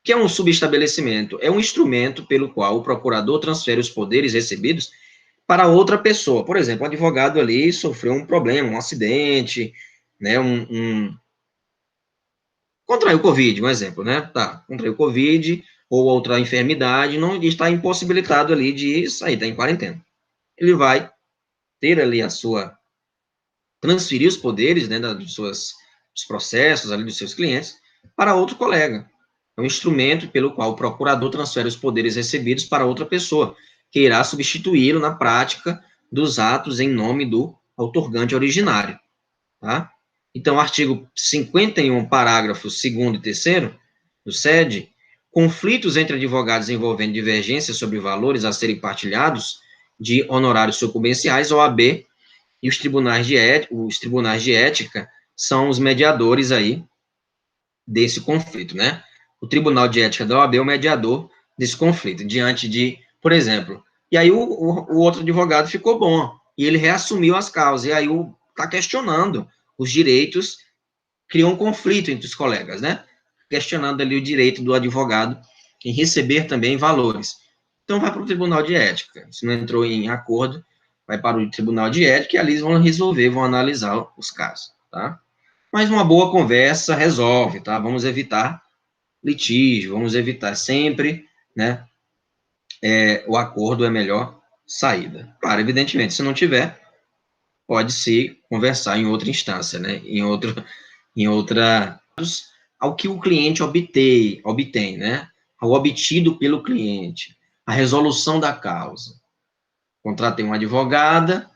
que é um subestabelecimento? É um instrumento pelo qual o procurador transfere os poderes recebidos para outra pessoa. Por exemplo, o advogado ali sofreu um problema, um acidente, né, contraiu Covid, um exemplo, né? Tá, contraiu Covid ou outra enfermidade, não está impossibilitado ali de sair, está em quarentena. Ele vai ter ali transferir os poderes, né, dos processos ali dos seus clientes para outro colega. É um instrumento pelo qual o procurador transfere os poderes recebidos para outra pessoa, que irá substituí-lo na prática dos atos em nome do outorgante originário, tá? Então, artigo 51, parágrafos 2º e 3º do SED, conflitos entre advogados envolvendo divergências sobre valores a serem partilhados de honorários sucumbenciais, OAB, e os tribunais de ética são os mediadores aí desse conflito, né? O Tribunal de Ética da OAB é o mediador desse conflito, diante de, por exemplo, e aí o outro advogado ficou bom, e ele reassumiu as causas, e aí está questionando os direitos, criou um conflito entre os colegas, né? Questionando ali o direito do advogado em receber também valores. Então, vai para o Tribunal de Ética. Se não entrou em acordo, vai para o Tribunal de Ética e ali eles vão resolver, vão analisar os casos, tá? Mas uma boa conversa resolve, tá? Vamos evitar litígio, vamos evitar sempre, né? O acordo é a melhor saída. Claro, evidentemente, se não tiver, pode-se conversar em outra instância, né? Em outra, ao que o cliente obtém, né? Ao obtido pelo cliente, a resolução da causa. Contratei uma advogada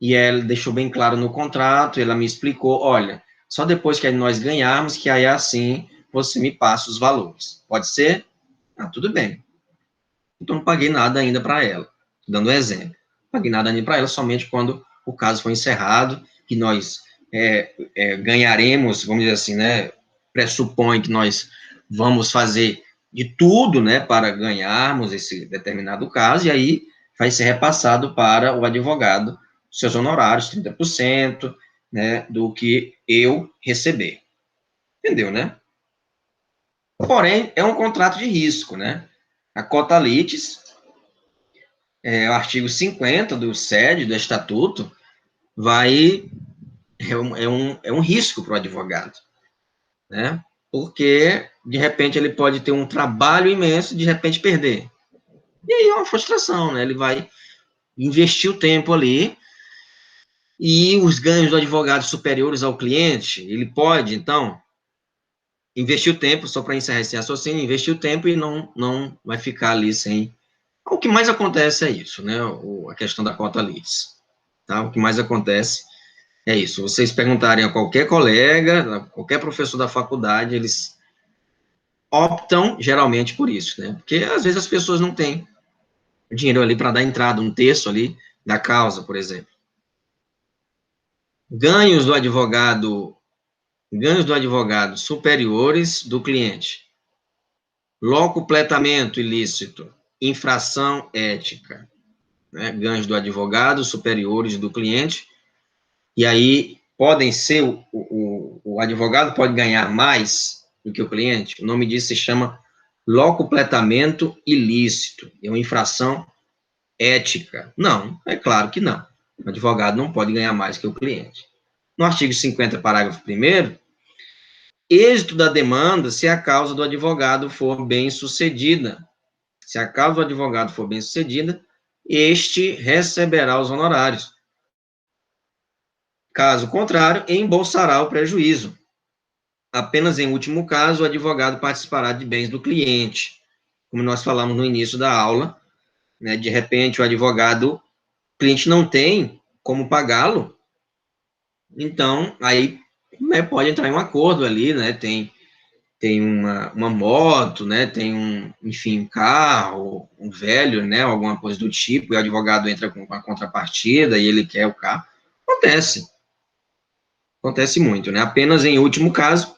e ela deixou bem claro no contrato, ela me explicou, olha, só depois que nós ganharmos, que aí assim você me passa os valores. Pode ser? Ah, tudo bem. Então não paguei nada ainda para ela, dando um exemplo. Não paguei nada ainda para ela somente quando o caso foi encerrado e nós ganharemos, vamos dizer assim, né? Pressupõe que nós vamos fazer de tudo, né, para ganharmos esse determinado caso, e aí vai ser repassado para o advogado seus honorários, 30%, né, do que eu receber. Entendeu, né? Porém, é um contrato de risco, né? A cota litis, o artigo 50 do SED, do Estatuto, é um risco para o advogado, né? Porque, de repente, ele pode ter um trabalho imenso e, de repente, perder. E aí é uma frustração, né? Ele vai investir o tempo ali e os ganhos do advogado superiores ao cliente, ele pode, então, investir o tempo, só para encerrar esse raciocínio, investir o tempo e não vai ficar ali sem O que mais acontece é isso, né? A questão da cota litis, tá? O que mais acontece é isso. Vocês perguntarem a qualquer colega, a qualquer professor da faculdade, eles optam geralmente por isso, né? Porque às vezes as pessoas não têm dinheiro ali para dar entrada, um terço ali da causa, por exemplo. Ganhos do advogado, ganhos do advogado superiores do cliente. Locupletamento ilícito, infração ética, né? Ganhos do advogado superiores do cliente. E aí podem ser, o advogado pode ganhar mais do que o cliente. O nome disso se chama locupletamento ilícito. É uma infração ética. Não, é claro que não. O advogado não pode ganhar mais que o cliente. No artigo 50, parágrafo 1º, êxito da demanda se a causa do advogado for bem sucedida. Se a causa do advogado for bem sucedida, este receberá os honorários. Caso contrário, embolsará o prejuízo. Apenas em último caso, o advogado participará de bens do cliente. Como nós falamos no início da aula, né, de repente o advogado, o cliente não tem como pagá-lo, então aí, né, pode entrar em um acordo ali, né, tem uma moto, né, tem enfim, um carro, um velho, né, alguma coisa do tipo, e o advogado entra com a contrapartida e ele quer o carro. Acontece muito, né, apenas em último caso,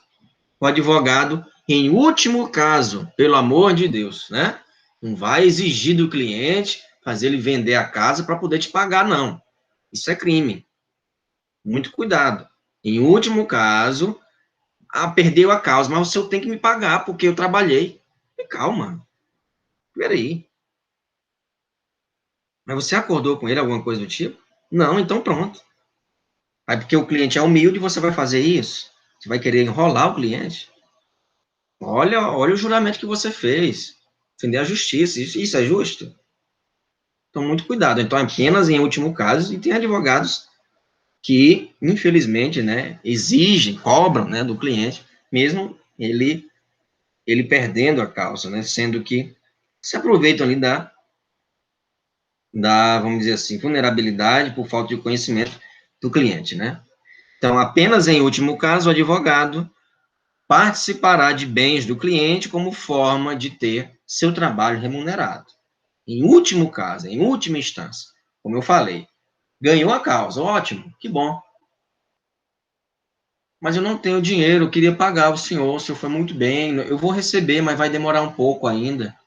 o advogado, em último caso, pelo amor de Deus, né, não vai exigir do cliente fazer ele vender a casa para poder te pagar, não. Isso é crime. Muito cuidado. Em último caso, perdeu a causa, mas o senhor tem que me pagar, porque eu trabalhei. E calma, peraí. Mas você acordou com ele, alguma coisa do tipo? Não, então pronto. Aí porque o cliente é humilde, você vai fazer isso? Você vai querer enrolar o cliente? Olha o juramento que você fez. Defender a justiça, isso é justo? Então, muito cuidado. Então, apenas em último caso, e tem advogados que, infelizmente, né, exigem, cobram, né, do cliente, mesmo ele perdendo a causa, né, sendo que se aproveitam ali vamos dizer assim, vulnerabilidade por falta de conhecimento do cliente, né. Então, apenas em último caso, o advogado participará de bens do cliente como forma de ter seu trabalho remunerado. Em último caso, em última instância, como eu falei, ganhou a causa, ótimo, que bom. Mas eu não tenho dinheiro, eu queria pagar o senhor foi muito bem, eu vou receber, mas vai demorar um pouco ainda.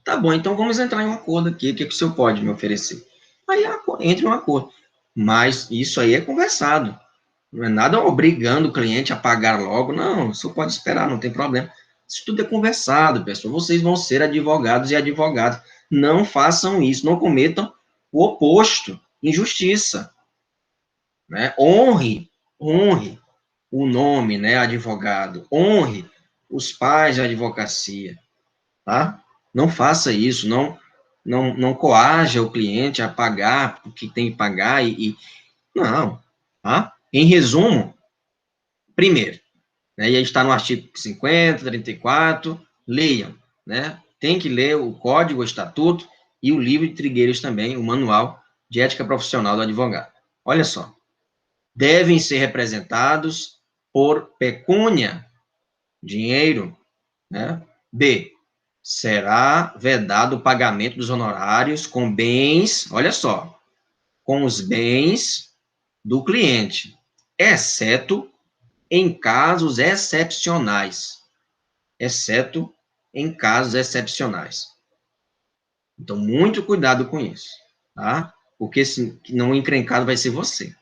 Tá bom, então vamos entrar em um acordo aqui, o que o senhor pode me oferecer? Aí entra em um acordo. Mas isso aí é conversado. Não é nada obrigando o cliente a pagar logo, não, o senhor pode esperar, não tem problema. Isso tudo é conversado, pessoal. Vocês vão ser advogados e advogadas. Não façam isso, não cometam o oposto, injustiça. Né? Honre o nome, né, advogado. Honre os pais da advocacia, tá? Não faça isso, não coaja o cliente a pagar o que tem que pagar não, tá? Em resumo, primeiro, né, e a gente está no artigo 50, 34, leiam, né? Tem que ler o Código, o Estatuto e o livro de Trigueiros também, o Manual de Ética Profissional do Advogado. Olha só, devem ser representados por pecúnia, dinheiro, né? B, será vedado o pagamento dos honorários com bens, olha só, com os bens do cliente, exceto em casos excepcionais, exceto em casos excepcionais. Então, muito cuidado com isso, tá? Porque se não encrencado vai ser você.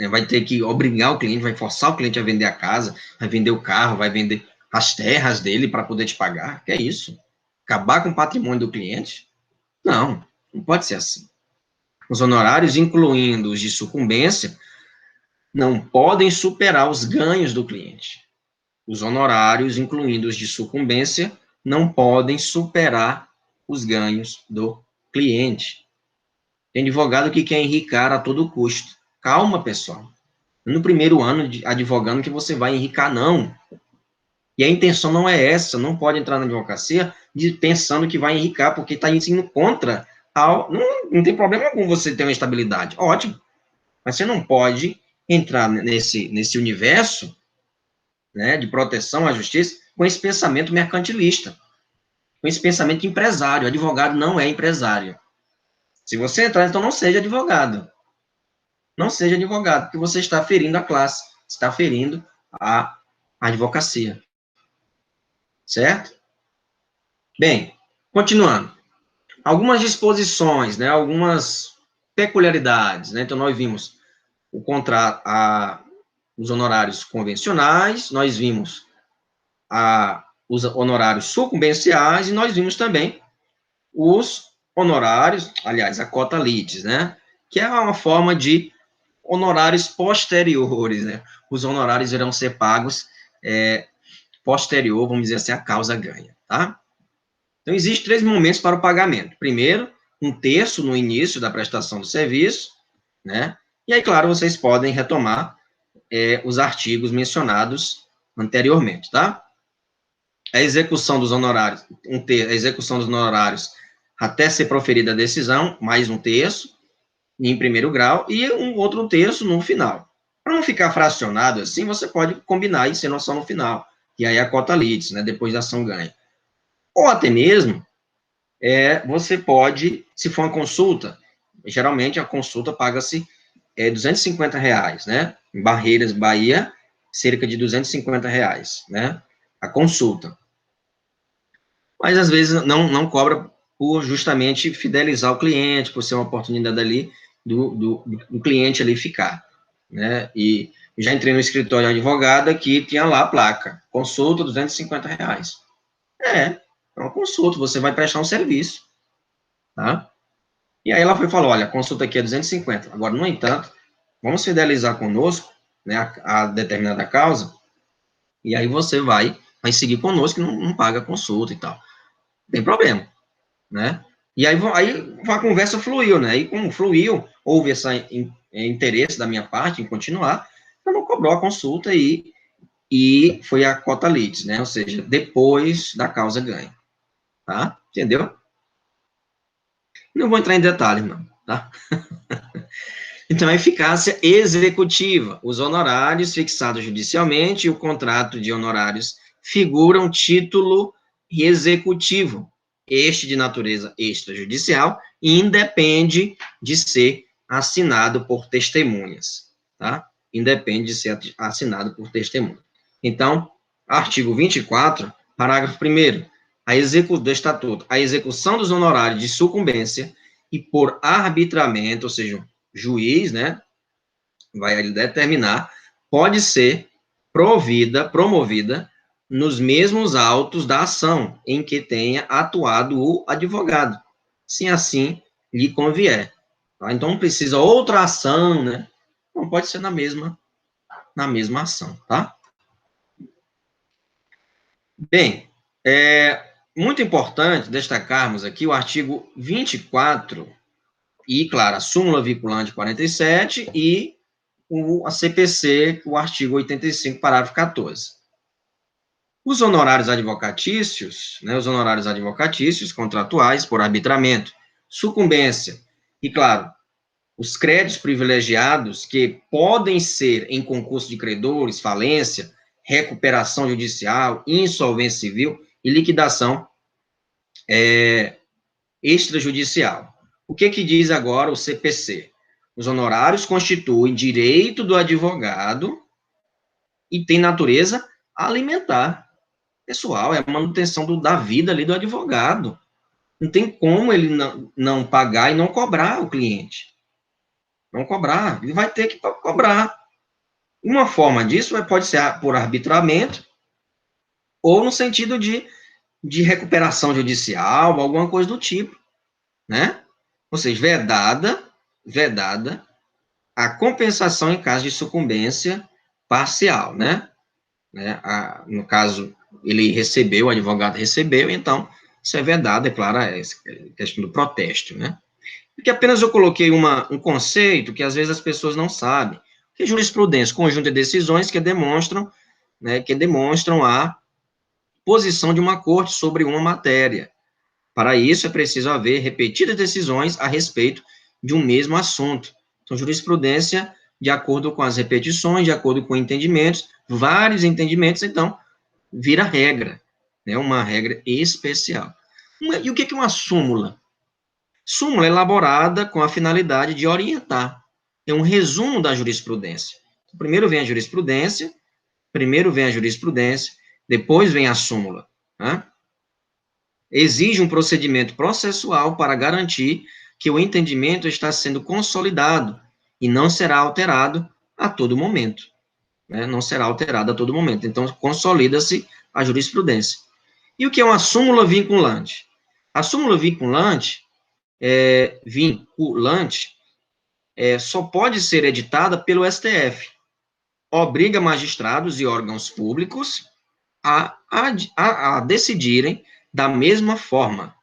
Vai ter que obrigar o cliente, vai forçar o cliente a vender a casa, vai vender o carro, vai vender as terras dele para poder te pagar. Que é isso? Acabar com o patrimônio do cliente? Não, não pode ser assim. Os honorários, incluindo os de sucumbência, não podem superar os ganhos do cliente. Os honorários, incluindo os de sucumbência, não podem superar os ganhos do cliente. Tem advogado que quer enricar a todo custo. Calma, pessoal. No primeiro ano de advogando que você vai enricar, não. E a intenção não é essa, não pode entrar na advocacia pensando que vai enricar, porque está indo contra não tem problema algum você ter uma estabilidade. Ótimo. Mas você não pode entrar nesse universo, né, de proteção à justiça com esse pensamento mercantilista, com esse pensamento empresário. Advogado não é empresário. Se você entrar, então não seja advogado. Não seja advogado, porque você está ferindo a classe, está ferindo a advocacia. Certo? Bem, continuando. Algumas disposições, né, algumas peculiaridades, né? Então, nós vimos o contrato, os honorários convencionais, nós vimos os honorários sucumbenciais e nós vimos também os honorários, aliás, a cota litis, né? Que é uma forma de honorários posteriores, né? Os honorários irão ser pagos posterior, vamos dizer assim, a causa ganha, tá? Então, existem 3 momentos para o pagamento. Primeiro, 1/3 no início da prestação do serviço, né? E aí, claro, vocês podem retomar os artigos mencionados anteriormente, tá? A execução dos honorários, a execução dos honorários até ser proferida a decisão, mais 1/3 em primeiro grau, e um outro 1/3 no final. Para não ficar fracionado assim, você pode combinar e ser só no final. E aí a cota litis, né, depois da ação ganha. Ou até mesmo, você pode, se for uma consulta, geralmente a consulta paga-se R$250, né? Em Barreiras, Bahia, cerca de R$250, né? A consulta. Mas, às vezes, não cobra por justamente fidelizar o cliente, por ser uma oportunidade ali do cliente ali ficar, né? E já entrei no escritório de advogada que tinha lá a placa, consulta R$250. É uma consulta, você vai prestar um serviço, tá? E aí ela falou, olha, a consulta aqui é 250. Agora, no entanto, vamos fidelizar conosco, né, a determinada causa, e aí você vai seguir conosco, não paga a consulta e tal. Não tem problema, né? E aí a conversa fluiu, né? E como fluiu, houve esse interesse da minha parte em continuar, eu não cobrou a consulta e foi a cota litis, né? Ou seja, depois da causa ganha, tá? Entendeu? Não vou entrar em detalhes, não, tá? Então, a eficácia executiva. Os honorários fixados judicialmente e o contrato de honorários figuram título executivo. Este de natureza extrajudicial independe de ser assinado por testemunhas, tá? Independe de ser assinado por testemunha. Então, artigo 24, parágrafo 1º, do Estatuto, a execução dos honorários de sucumbência e por arbitramento, ou seja, juiz, né, vai determinar, pode ser promovida nos mesmos autos da ação em que tenha atuado o advogado, se assim lhe convier. Tá? Então, não precisa outra ação, né? Não pode ser na mesma ação, tá? Bem, muito importante destacarmos aqui o artigo 24 e, claro, a súmula vinculante 47 e a CPC, o artigo 85, parágrafo 14. Os honorários advocatícios, né, os honorários advocatícios contratuais por arbitramento, sucumbência e, claro, os créditos privilegiados que podem ser em concurso de credores, falência, recuperação judicial, insolvência civil e liquidação extrajudicial. O que diz agora o CPC? Os honorários constituem direito do advogado e tem natureza alimentar. Pessoal, é a manutenção da vida ali do advogado. Não tem como ele não pagar e não cobrar o cliente. Não cobrar. Ele vai ter que cobrar. Uma forma disso pode ser por arbitramento ou no sentido de recuperação judicial, alguma coisa do tipo, né? Ou seja, vedada a compensação em caso de sucumbência parcial, né? No caso, o advogado recebeu, então, isso é vedado, é claro, a questão do protesto, né? Porque apenas eu coloquei um conceito que, às vezes, as pessoas não sabem, que é jurisprudência, conjunto de decisões que demonstram, né, posição de uma corte sobre uma matéria. Para isso, é preciso haver repetidas decisões a respeito de um mesmo assunto. Então, jurisprudência, de acordo com as repetições, de acordo com entendimentos, vários entendimentos, então, vira regra, né? Uma regra especial. E o que é uma súmula? Súmula é elaborada com a finalidade de orientar. É um resumo da jurisprudência. Primeiro vem a jurisprudência, depois vem a súmula, né? Exige um procedimento processual para garantir que o entendimento está sendo consolidado e não será alterado a todo momento, né? Não será alterado a todo momento. Então, consolida-se a jurisprudência. E o que é uma súmula vinculante? A súmula vinculante só pode ser editada pelo STF. Obriga magistrados e órgãos públicos a decidirem da mesma forma,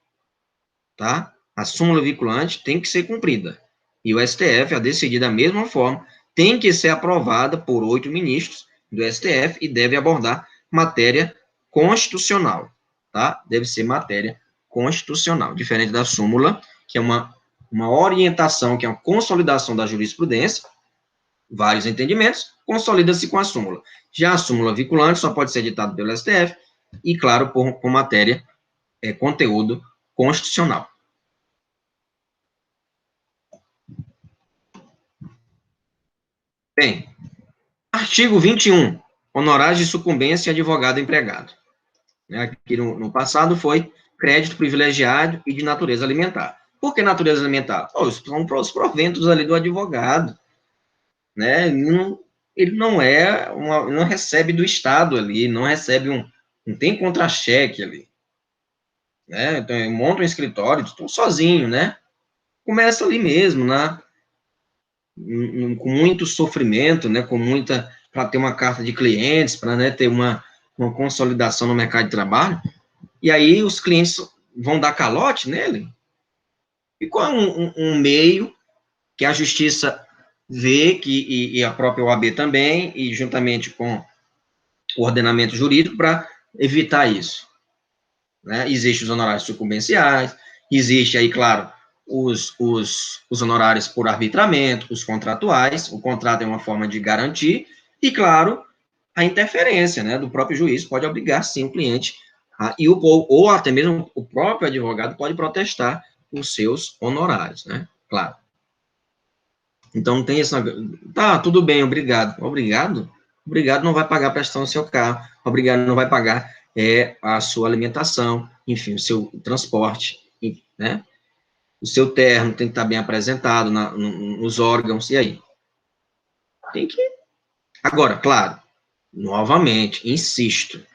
tá? A súmula vinculante tem que ser cumprida. E o STF, a decidir da mesma forma, tem que ser aprovada por 8 ministros do STF e deve abordar matéria constitucional, tá? Deve ser matéria constitucional, diferente da súmula, que é uma orientação, que é uma consolidação da jurisprudência, vários entendimentos, consolida-se com a súmula. Já a súmula vinculante só pode ser editada pelo STF e, claro, por matéria, conteúdo constitucional. Bem, artigo 21, honorários de sucumbência e advogado empregado. Aqui no passado foi crédito privilegiado e de natureza alimentar. Por que natureza alimentar? São os proventos ali do advogado, né? Ele não recebe do Estado ali, não recebe não tem contra-cheque ali, né? Então, eu monto um escritório, estou sozinho, né? Começa ali mesmo, né? Com muito sofrimento, né? Para ter uma carta de clientes, para, né, ter uma consolidação no mercado de trabalho, e aí os clientes vão dar calote nele. E qual é um meio que a justiça vê, e a própria OAB também, e juntamente com o ordenamento jurídico, para evitar isso, né? Existem os honorários sucumbenciais, existe aí, claro, os honorários por arbitramento, os contratuais, o contrato é uma forma de garantir, e, claro, a interferência, né, do próprio juiz pode obrigar, sim, o cliente, ou até mesmo o próprio advogado pode protestar os seus honorários, né, claro. Então, não tem essa... Tá, tudo bem, obrigado. Obrigado? Obrigado não vai pagar a prestação do seu carro, obrigado não vai pagar a sua alimentação, enfim, o seu transporte, né? O seu terno tem que estar bem apresentado nos órgãos, e aí? Tem que... Agora, claro, novamente, insisto,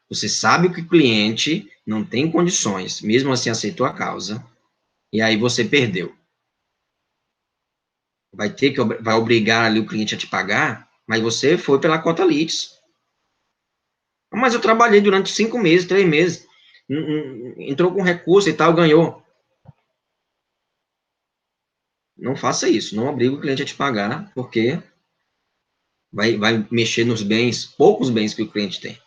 você sabe que o cliente não tem condições, mesmo assim aceitou a causa, e aí você perdeu. Vai obrigar ali o cliente a te pagar, mas você foi pela cota litis. Mas eu trabalhei durante 5 meses, 3 meses, entrou com recurso e tal, ganhou. Não faça isso, não obrigue o cliente a te pagar, porque vai mexer nos bens, poucos bens que o cliente tem.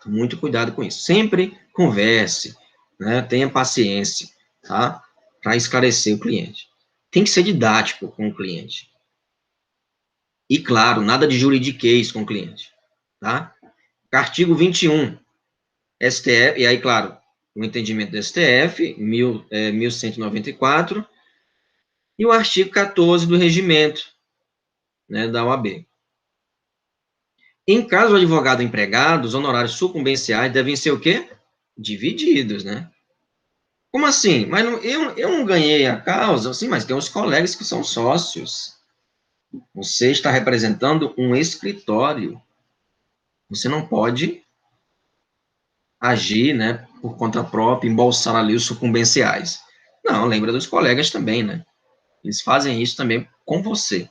Muito cuidado com isso. Sempre converse, né? Tenha paciência, tá? Para esclarecer o cliente. Tem que ser didático com o cliente. E, claro, nada de juridiquês com o cliente, tá? Artigo 21, STF, e aí, claro, o entendimento do STF, 1194, e o artigo 14 do regimento, né, da OAB. Em caso do advogado empregado, os honorários sucumbenciais devem ser o quê? Divididos, né? Como assim? Mas eu não ganhei a causa? Sim, mas tem os colegas que são sócios. Você está representando um escritório. Você não pode agir, né, por conta própria, embolsar ali os sucumbenciais. Não, lembra dos colegas também, né? Eles fazem isso também com você.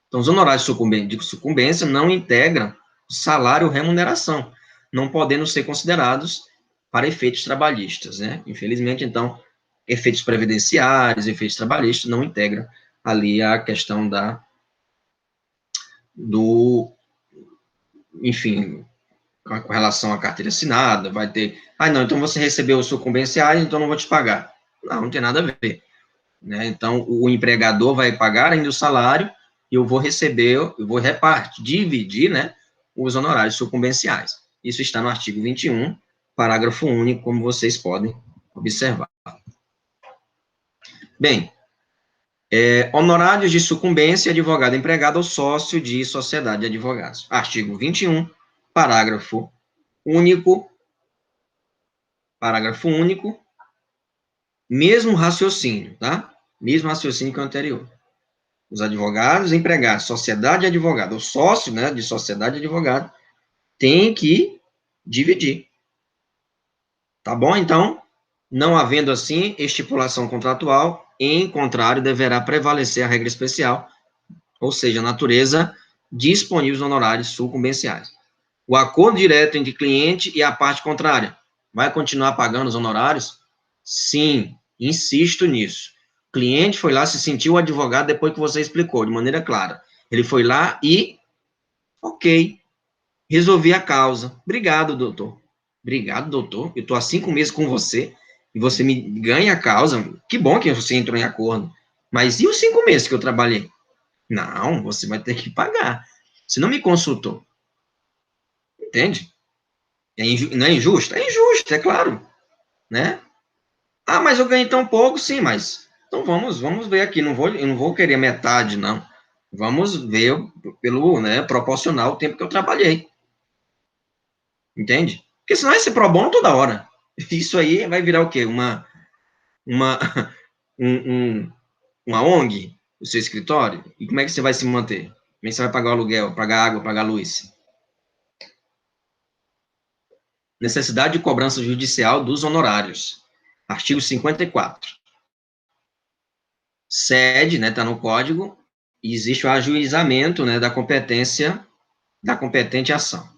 Então, os honorários de sucumbência não integram salário ou remuneração, não podendo ser considerados para efeitos trabalhistas, né? Infelizmente, então, efeitos previdenciários, efeitos trabalhistas não integram ali a questão enfim, com relação à carteira assinada, vai ter, não, então você recebeu o sucumbenciais, então não vou te pagar. Não tem nada a ver, né? Então, o empregador vai pagar ainda o salário e eu vou receber, eu vou repartir, dividir, né, os honorários sucumbenciais. Isso está no artigo 21, parágrafo único, como vocês podem observar. Bem, honorários de sucumbência, advogado empregado ou sócio de sociedade de advogados. Artigo 21, parágrafo único, mesmo raciocínio, tá? Mesmo raciocínio que o anterior. Os advogados empregados, sociedade de advogado, ou sócio, né, de sociedade de advogado, tem que dividir. Tá bom? Então, não havendo assim estipulação contratual, em contrário, deverá prevalecer a regra especial, ou seja, a natureza disponível dos honorários sucumbenciais. O acordo direto entre cliente e a parte contrária vai continuar pagando os honorários? Sim, insisto nisso. O cliente foi lá, se sentiu o advogado depois que você explicou, de maneira clara. Ele foi lá e, ok, resolvi a causa. Obrigado, doutor. Obrigado, doutor. Eu estou há 5 meses com você e você me ganha a causa. Que bom que você entrou em acordo. Mas e os 5 meses que eu trabalhei? Não, você vai ter que pagar. Você não me consultou. Entende? Não é injusto? É injusto, é claro. Né? Mas eu ganhei tão pouco, sim, mas... Então vamos ver aqui. Eu não vou querer metade, não. Vamos ver pelo, né, proporcional ao tempo que eu trabalhei. Entende? Porque senão vai ser pro bono toda hora. Isso aí vai virar o quê? Uma, uma ONG, o seu escritório? E como é que você vai se manter? Como é que você vai pagar o aluguel, pagar água, pagar luz? Necessidade de cobrança judicial dos honorários. Artigo 54. Sede, né, está no código, e existe o ajuizamento, né, da competente ação.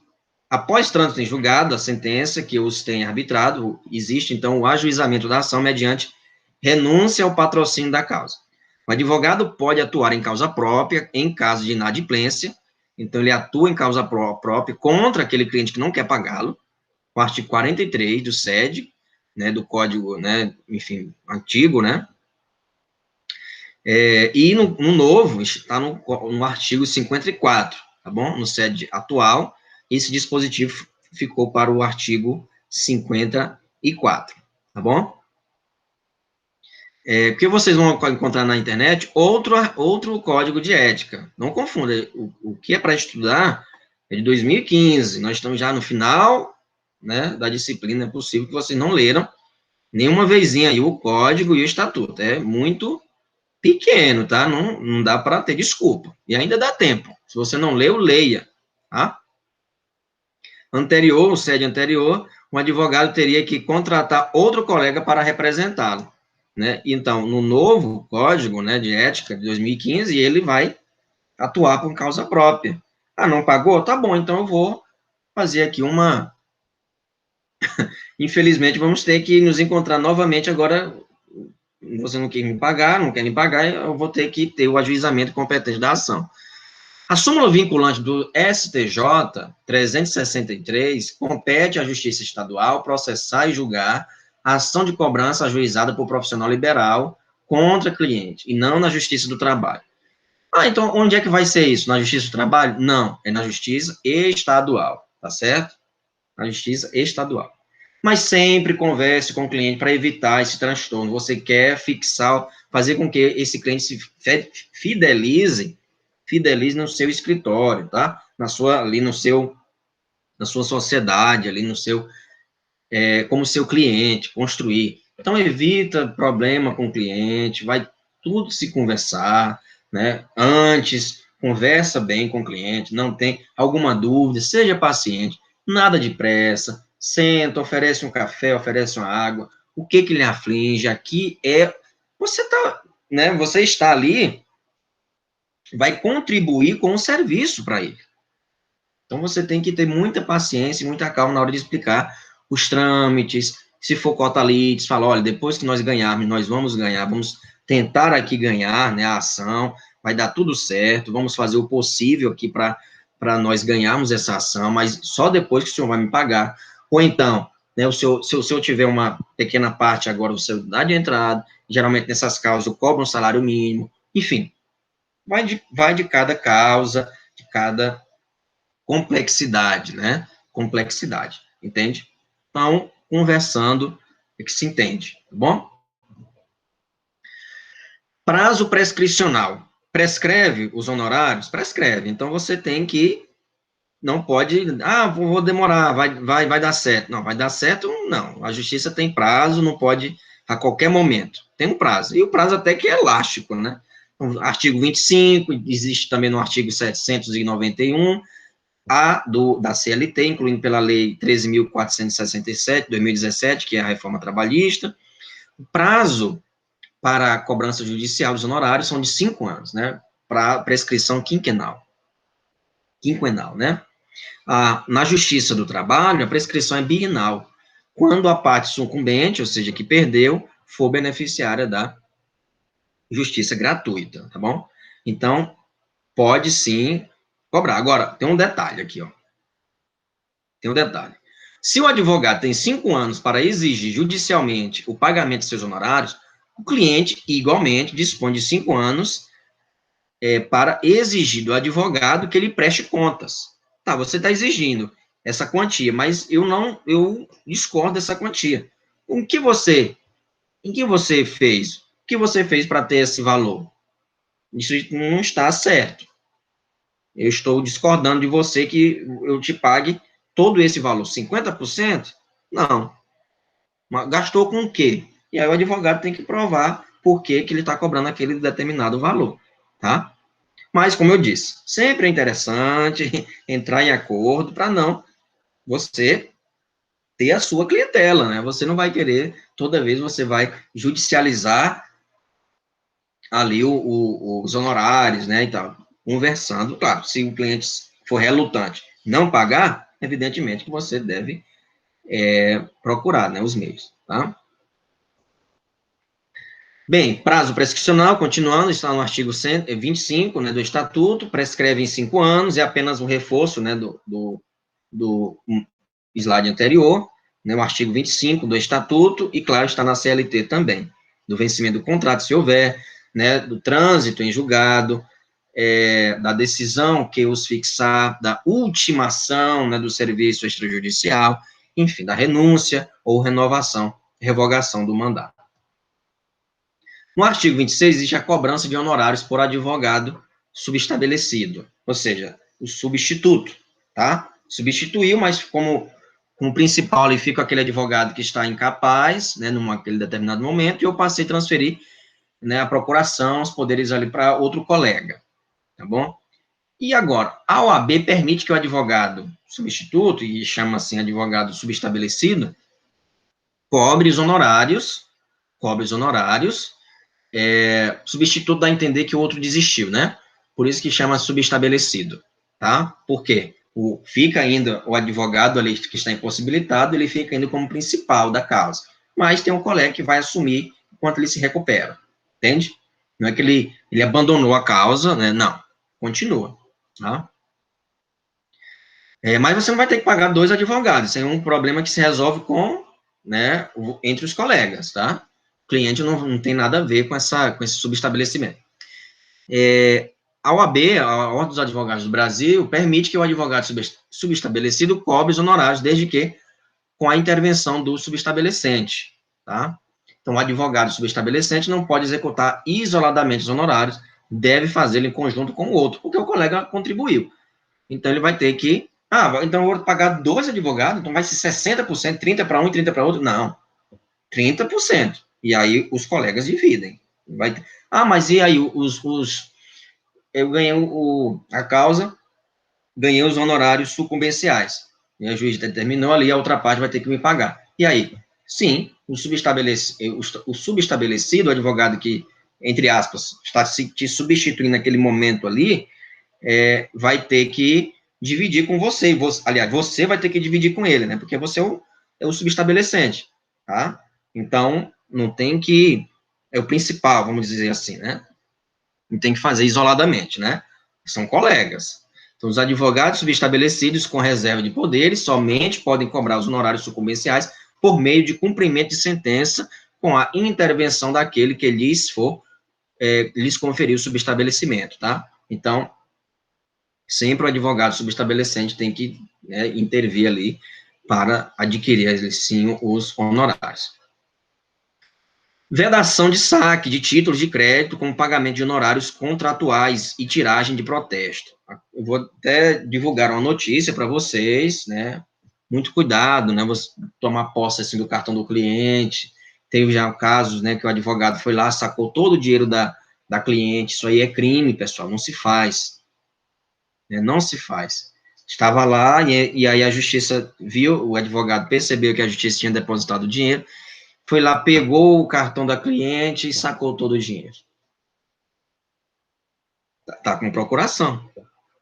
Após trânsito em julgado, a sentença que os tem arbitrado, existe, então, o ajuizamento da ação mediante renúncia ao patrocínio da causa. O advogado pode atuar em causa própria, em caso de inadimplência, então ele atua em causa própria contra aquele cliente que não quer pagá-lo, o artigo 43 do SED, né, do Código, né, enfim, antigo, né, e no novo, está no artigo 54, tá bom? No SED atual, esse dispositivo ficou para o artigo 54, tá bom? Porque vocês vão encontrar na internet outro código de ética. Não confunda, o que é para estudar é de 2015, nós estamos já no final, né, da disciplina, é possível que vocês não leram nenhuma vezinha aí o código e o estatuto, é muito pequeno, tá? Não dá para ter desculpa. E ainda dá tempo. Se você não leu, leia, tá? Anterior, o SED anterior, um advogado teria que contratar outro colega para representá-lo, né? Então, no novo código, né, de ética de 2015, ele vai atuar por causa própria. Não pagou? Tá bom, então eu vou fazer aqui uma... Infelizmente, vamos ter que nos encontrar novamente agora. Você não quer me pagar, não quer me pagar, eu vou ter que ter o ajuizamento competente da ação. A súmula vinculante do STJ 363 compete à Justiça Estadual processar e julgar a ação de cobrança ajuizada por profissional liberal contra cliente, e não na Justiça do Trabalho. Então, onde é que vai ser isso? Na Justiça do Trabalho? Não, é na Justiça Estadual, tá certo? Na Justiça Estadual. Mas sempre converse com o cliente para evitar esse transtorno. Você quer fixar, fazer com que esse cliente se fidelize no seu escritório, tá? Na sua sociedade, ali no seu, como seu cliente, construir. Então, evita problema com o cliente, vai tudo se conversar, né? Antes, conversa bem com o cliente, não tem alguma dúvida, seja paciente, nada de pressa, senta, oferece um café, oferece uma água, o que lhe aflige, aqui você está ali, vai contribuir com o serviço para ele. Então, você tem que ter muita paciência e muita calma na hora de explicar os trâmites. Se for cota litis, fala, olha, depois que nós ganharmos, nós vamos ganhar, vamos tentar aqui ganhar, né, a ação, vai dar tudo certo, vamos fazer o possível aqui para para nós ganharmos essa ação, mas só depois que o senhor vai me pagar. Ou então, né, se o senhor tiver uma pequena parte agora, o senhor dá de entrada, geralmente nessas causas eu cobro um salário mínimo, enfim, vai de cada causa, de cada complexidade, né? Complexidade, entende? Então, conversando é que se entende, tá bom? Prazo prescricional. Prescreve os honorários? Prescreve. Então, você tem que, não pode, vou demorar, vai dar certo. Não, vai dar certo, não. A justiça tem prazo, não pode a qualquer momento. Tem um prazo. E o prazo até que é elástico, né? Então, artigo 25, existe também no artigo 791, da CLT, incluindo pela lei 13.467, 2017, que é a reforma trabalhista. O prazo para a cobrança judicial dos honorários são de 5 anos, né? Para prescrição quinquenal. Quinquenal, né? Na Justiça do Trabalho, a prescrição é bienal, quando a parte sucumbente, ou seja, que perdeu, for beneficiária da justiça gratuita, tá bom? Então, pode sim cobrar. Agora, tem um detalhe aqui, ó. Tem um detalhe. Se o advogado tem 5 anos para exigir judicialmente o pagamento de seus honorários, o cliente, igualmente, dispõe de 5 anos para exigir do advogado que ele preste contas. Tá, você está exigindo essa quantia, mas eu discordo dessa quantia. Em que você fez? O que você fez para ter esse valor? Isso não está certo. Eu estou discordando de você que eu te pague todo esse valor, 50%? Não. Mas gastou com o quê? E aí o advogado tem que provar por que ele está cobrando aquele determinado valor, tá? Mas, como eu disse, sempre é interessante entrar em acordo para não você ter a sua clientela, né? Você não vai querer, toda vez você vai judicializar ali os honorários, né, e tal. Conversando, claro, se o cliente for relutante não pagar, evidentemente que você deve procurar, né, os meios, tá? Bem, prazo prescricional, continuando, está no artigo 25, né, do Estatuto, prescreve em 5 anos, é apenas um reforço, né, do slide anterior, né, o artigo 25 do Estatuto, e, claro, está na CLT também, do vencimento do contrato, se houver, né, do trânsito em julgado, da decisão que os fixar, da ultimação, né, do serviço extrajudicial, enfim, da renúncia ou renovação, revogação do mandato. No artigo 26, existe a cobrança de honorários por advogado subestabelecido, ou seja, o substituto, tá? Substituiu, mas como principal ali fica aquele advogado que está incapaz, né, naquele determinado momento, e eu passei a transferir, né, a procuração, os poderes ali para outro colega, tá bom? E agora, a OAB permite que o advogado substituto, e chama assim advogado subestabelecido, cobre os honorários, substituto dá a entender que o outro desistiu, né? Por isso que chama subestabelecido, tá? Por quê? Fica ainda o advogado ali que está impossibilitado, ele fica ainda como principal da causa. Mas tem um colega que vai assumir enquanto ele se recupera, entende? Não é que ele abandonou a causa, né? Não, continua, tá? Mas você não vai ter que pagar 2 advogados, isso é um problema que se resolve né, entre os colegas, tá? O cliente não tem nada a ver com esse subestabelecimento. A OAB, a Ordem dos Advogados do Brasil, permite que o advogado subestabelecido cobre os honorários, desde que com a intervenção do subestabelecente, tá? Então, o advogado subestabelecente não pode executar isoladamente os honorários, deve fazê-lo em conjunto com o outro, porque o colega contribuiu. Então, ele vai ter que, então eu vou pagar 2 advogados, então vai ser 60%, 30 para um e 30 para outro? Não, 30%. E aí os colegas dividem. Mas e aí eu ganhei a causa, ganhei os honorários sucumbenciais. E a juiz determinou ali, a outra parte vai ter que me pagar. E aí? Sim, o subestabelecido, o advogado que, entre aspas, está te substituindo naquele momento ali, vai ter que dividir com você. Aliás, você vai ter que dividir com ele, né? Porque você é o subestabelecente, tá? Então, não tem que... É o principal, vamos dizer assim, né? Não tem que fazer isoladamente, né? São colegas. Então, os advogados subestabelecidos com reserva de poderes somente podem cobrar os honorários sucumbenciais por meio de cumprimento de sentença com a intervenção daquele que lhes conferiu o subestabelecimento, tá? Então, sempre o advogado subestabelecente tem que, né, intervir ali para adquirir, sim, os honorários. Vedação de saque de títulos de crédito com pagamento de honorários contratuais e tiragem de protesto. Eu vou até divulgar uma notícia para vocês, né? Muito cuidado, né? Você tomar posse assim, do cartão do cliente. Teve já casos, né, que o advogado foi lá, sacou todo o dinheiro da cliente. Isso aí é crime, pessoal, não se faz. Né? Não se faz. Estava lá e aí a justiça viu, o advogado percebeu que a justiça tinha depositado o dinheiro, foi lá, pegou o cartão da cliente e sacou todo o dinheiro. Tá com procuração.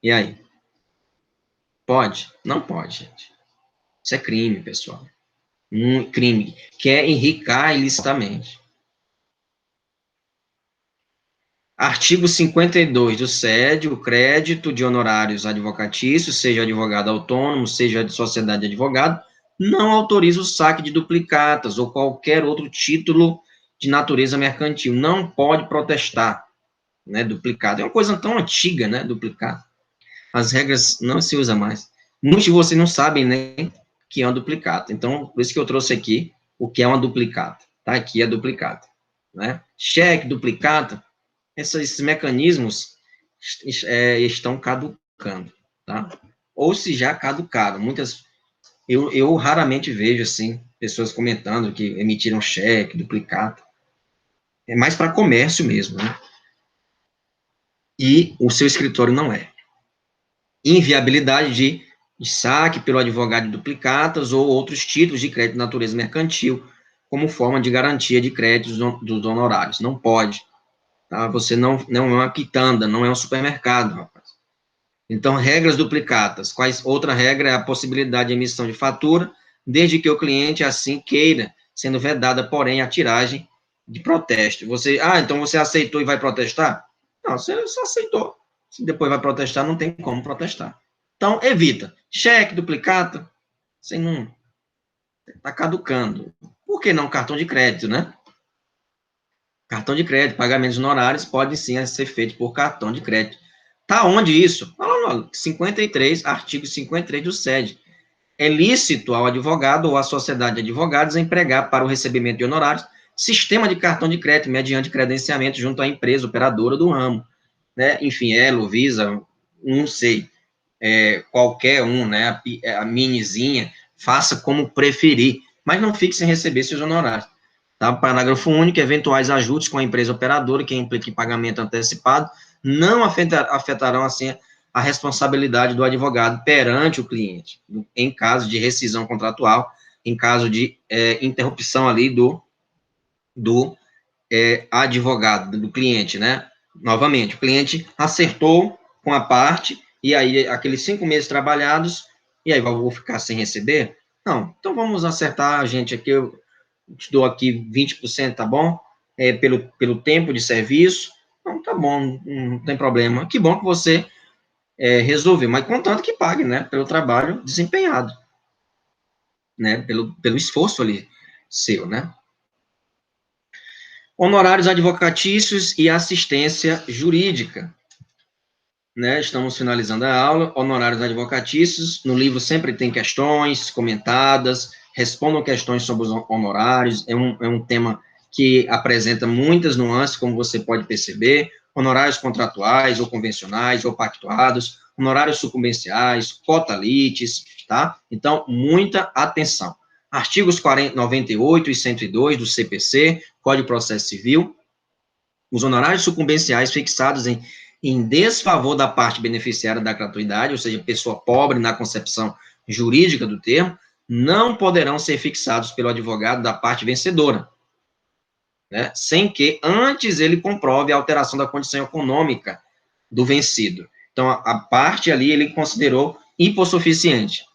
E aí? Pode? Não pode, gente. Isso é crime, pessoal. Um crime. Quer enricar ilicitamente. Artigo 52 do SED, o crédito de honorários advocatícios, seja advogado autônomo, seja de sociedade de advogado, não autoriza o saque de duplicatas ou qualquer outro título de natureza mercantil. Não pode protestar, né, duplicado. É uma coisa tão antiga, né, duplicado. As regras não se usam mais. Muitos de vocês não sabem nem o que é uma duplicata. Então, por isso que eu trouxe aqui o que é uma duplicata. Tá aqui a duplicata, né? Cheque, duplicata, esses mecanismos estão caducando, tá? Ou se já caducaram. Eu raramente vejo, assim, pessoas comentando que emitiram cheque, duplicata. É mais para comércio mesmo, né? E o seu escritório não é. Inviabilidade de saque pelo advogado de duplicatas ou outros títulos de crédito de natureza mercantil, como forma de garantia de créditos dos honorários. Não pode. Tá? Você não é uma quitanda, não é um supermercado, rapaz. Então, regras duplicatas. Outra regra é a possibilidade de emissão de fatura, desde que o cliente assim queira, sendo vedada, porém, a tiragem de protesto. Então você aceitou e vai protestar? Não, você só aceitou. Se depois vai protestar, não tem como protestar. Então, evita. Cheque, duplicata, você não está caducando. Por que não cartão de crédito, né? Cartão de crédito, pagamentos honorários podem sim ser feitos por cartão de crédito. Tá onde isso? Olha lá, 53, artigo 53 do SED. É lícito ao advogado ou à sociedade de advogados empregar para o recebimento de honorários sistema de cartão de crédito mediante credenciamento junto à empresa operadora do ramo, né? Enfim, Elo, Visa, não sei, qualquer um, né? A minizinha, faça como preferir, mas não fique sem receber seus honorários. Tá? Parágrafo único, eventuais ajustes com a empresa operadora que implique pagamento antecipado não afetarão, assim, a responsabilidade do advogado perante o cliente, em caso de rescisão contratual, em caso de interrupção ali do advogado, do cliente, né? Novamente, o cliente acertou com a parte, e aí aqueles 5 meses trabalhados, e aí vou ficar sem receber? Não, então vamos acertar, gente, aqui eu te dou aqui 20%, tá bom? Pelo tempo de serviço, então tá bom, não tem problema. Que bom que você resolveu, mas contanto que pague, né, pelo trabalho desempenhado, né, pelo esforço ali seu, né. Honorários advocatícios e assistência jurídica, né, estamos finalizando a aula. Honorários advocatícios, no livro sempre tem questões comentadas, respondam questões sobre os honorários, é um tema que apresenta muitas nuances, como você pode perceber, honorários contratuais, ou convencionais, ou pactuados, honorários sucumbenciais, cotalites, tá? Então, muita atenção. Artigos 98 e 102 do CPC, Código de Processo Civil, os honorários sucumbenciais fixados em desfavor da parte beneficiária da gratuidade, ou seja, pessoa pobre na concepção jurídica do termo, não poderão ser fixados pelo advogado da parte vencedora, né, sem que antes ele comprove a alteração da condição econômica do vencido. Então, a parte ali ele considerou hipossuficiente.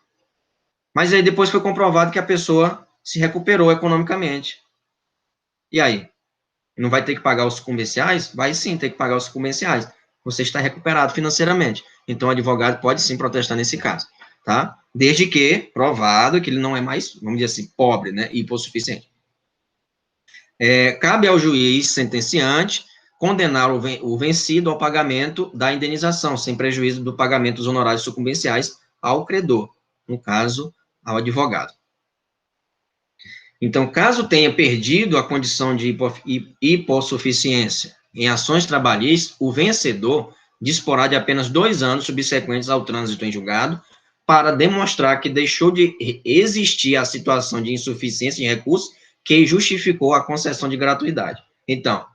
Mas aí depois foi comprovado que a pessoa se recuperou economicamente. E aí? Não vai ter que pagar os sucumbenciais? Vai sim ter que pagar os sucumbenciais. você está recuperado financeiramente. Então, o advogado pode sim protestar nesse caso, tá? Desde que provado que ele não é mais, vamos dizer assim, pobre, né, hipossuficiente. Cabe ao juiz sentenciante condenar o vencido ao pagamento da indenização, sem prejuízo do pagamento dos honorários sucumbenciais ao credor, no caso, ao advogado. Então, caso tenha perdido a condição de hipossuficiência em ações trabalhistas, o vencedor disporá de apenas 2 anos subsequentes ao trânsito em julgado para demonstrar que deixou de existir a situação de insuficiência de recursos que justificou a concessão de gratuidade. Então,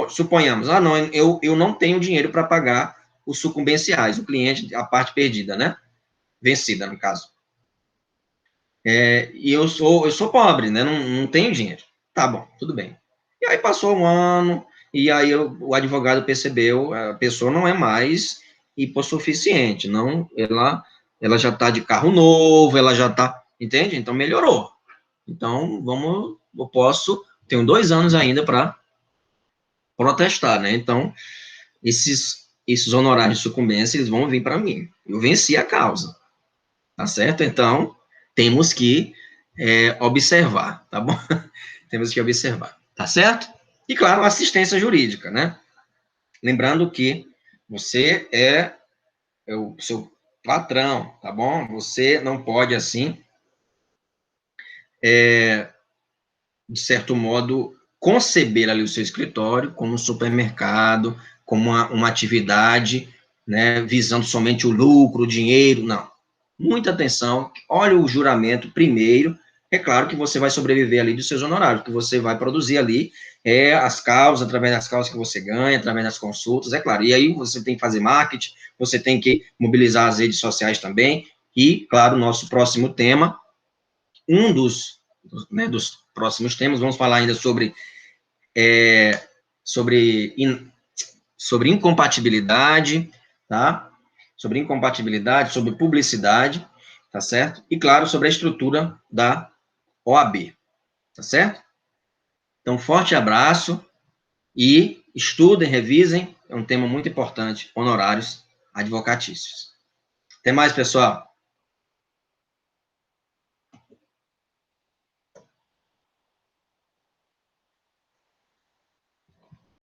suponhamos, não, eu não tenho dinheiro para pagar os sucumbenciais, o cliente, a parte perdida, né? Vencida, no caso. E eu sou pobre, né? Não tenho dinheiro. Tá bom, tudo bem. E aí passou um ano, e aí o advogado percebeu, a pessoa não é mais hipossuficiente, não, ela já está de carro novo, ela já está, entende? Então melhorou. Então, tenho 2 anos ainda para protestar, né? Então, esses honorários de sucumbência, eles vão vir para mim. Eu venci a causa, tá certo? Então, temos que observar, tá bom? Temos que observar, tá certo? E, claro, assistência jurídica, né? Lembrando que você é o seu patrão, tá bom? Você não pode, assim, de certo modo, conceber ali o seu escritório como um supermercado, como uma atividade, né, visando somente o lucro, o dinheiro, não. Muita atenção, olha o juramento primeiro, é claro que você vai sobreviver ali dos seus honorários, que você vai produzir ali as causas, através das causas que você ganha, através das consultas, é claro. E aí você tem que fazer marketing, você tem que mobilizar as redes sociais também, e, claro, o nosso próximo tema, um dos próximos temas, vamos falar ainda sobre incompatibilidade, tá? Sobre incompatibilidade, sobre publicidade, tá certo? E, claro, sobre a estrutura da OAB, tá certo? Então, forte abraço e estudem, revisem, é um tema muito importante, honorários advocatícios. Até mais, pessoal.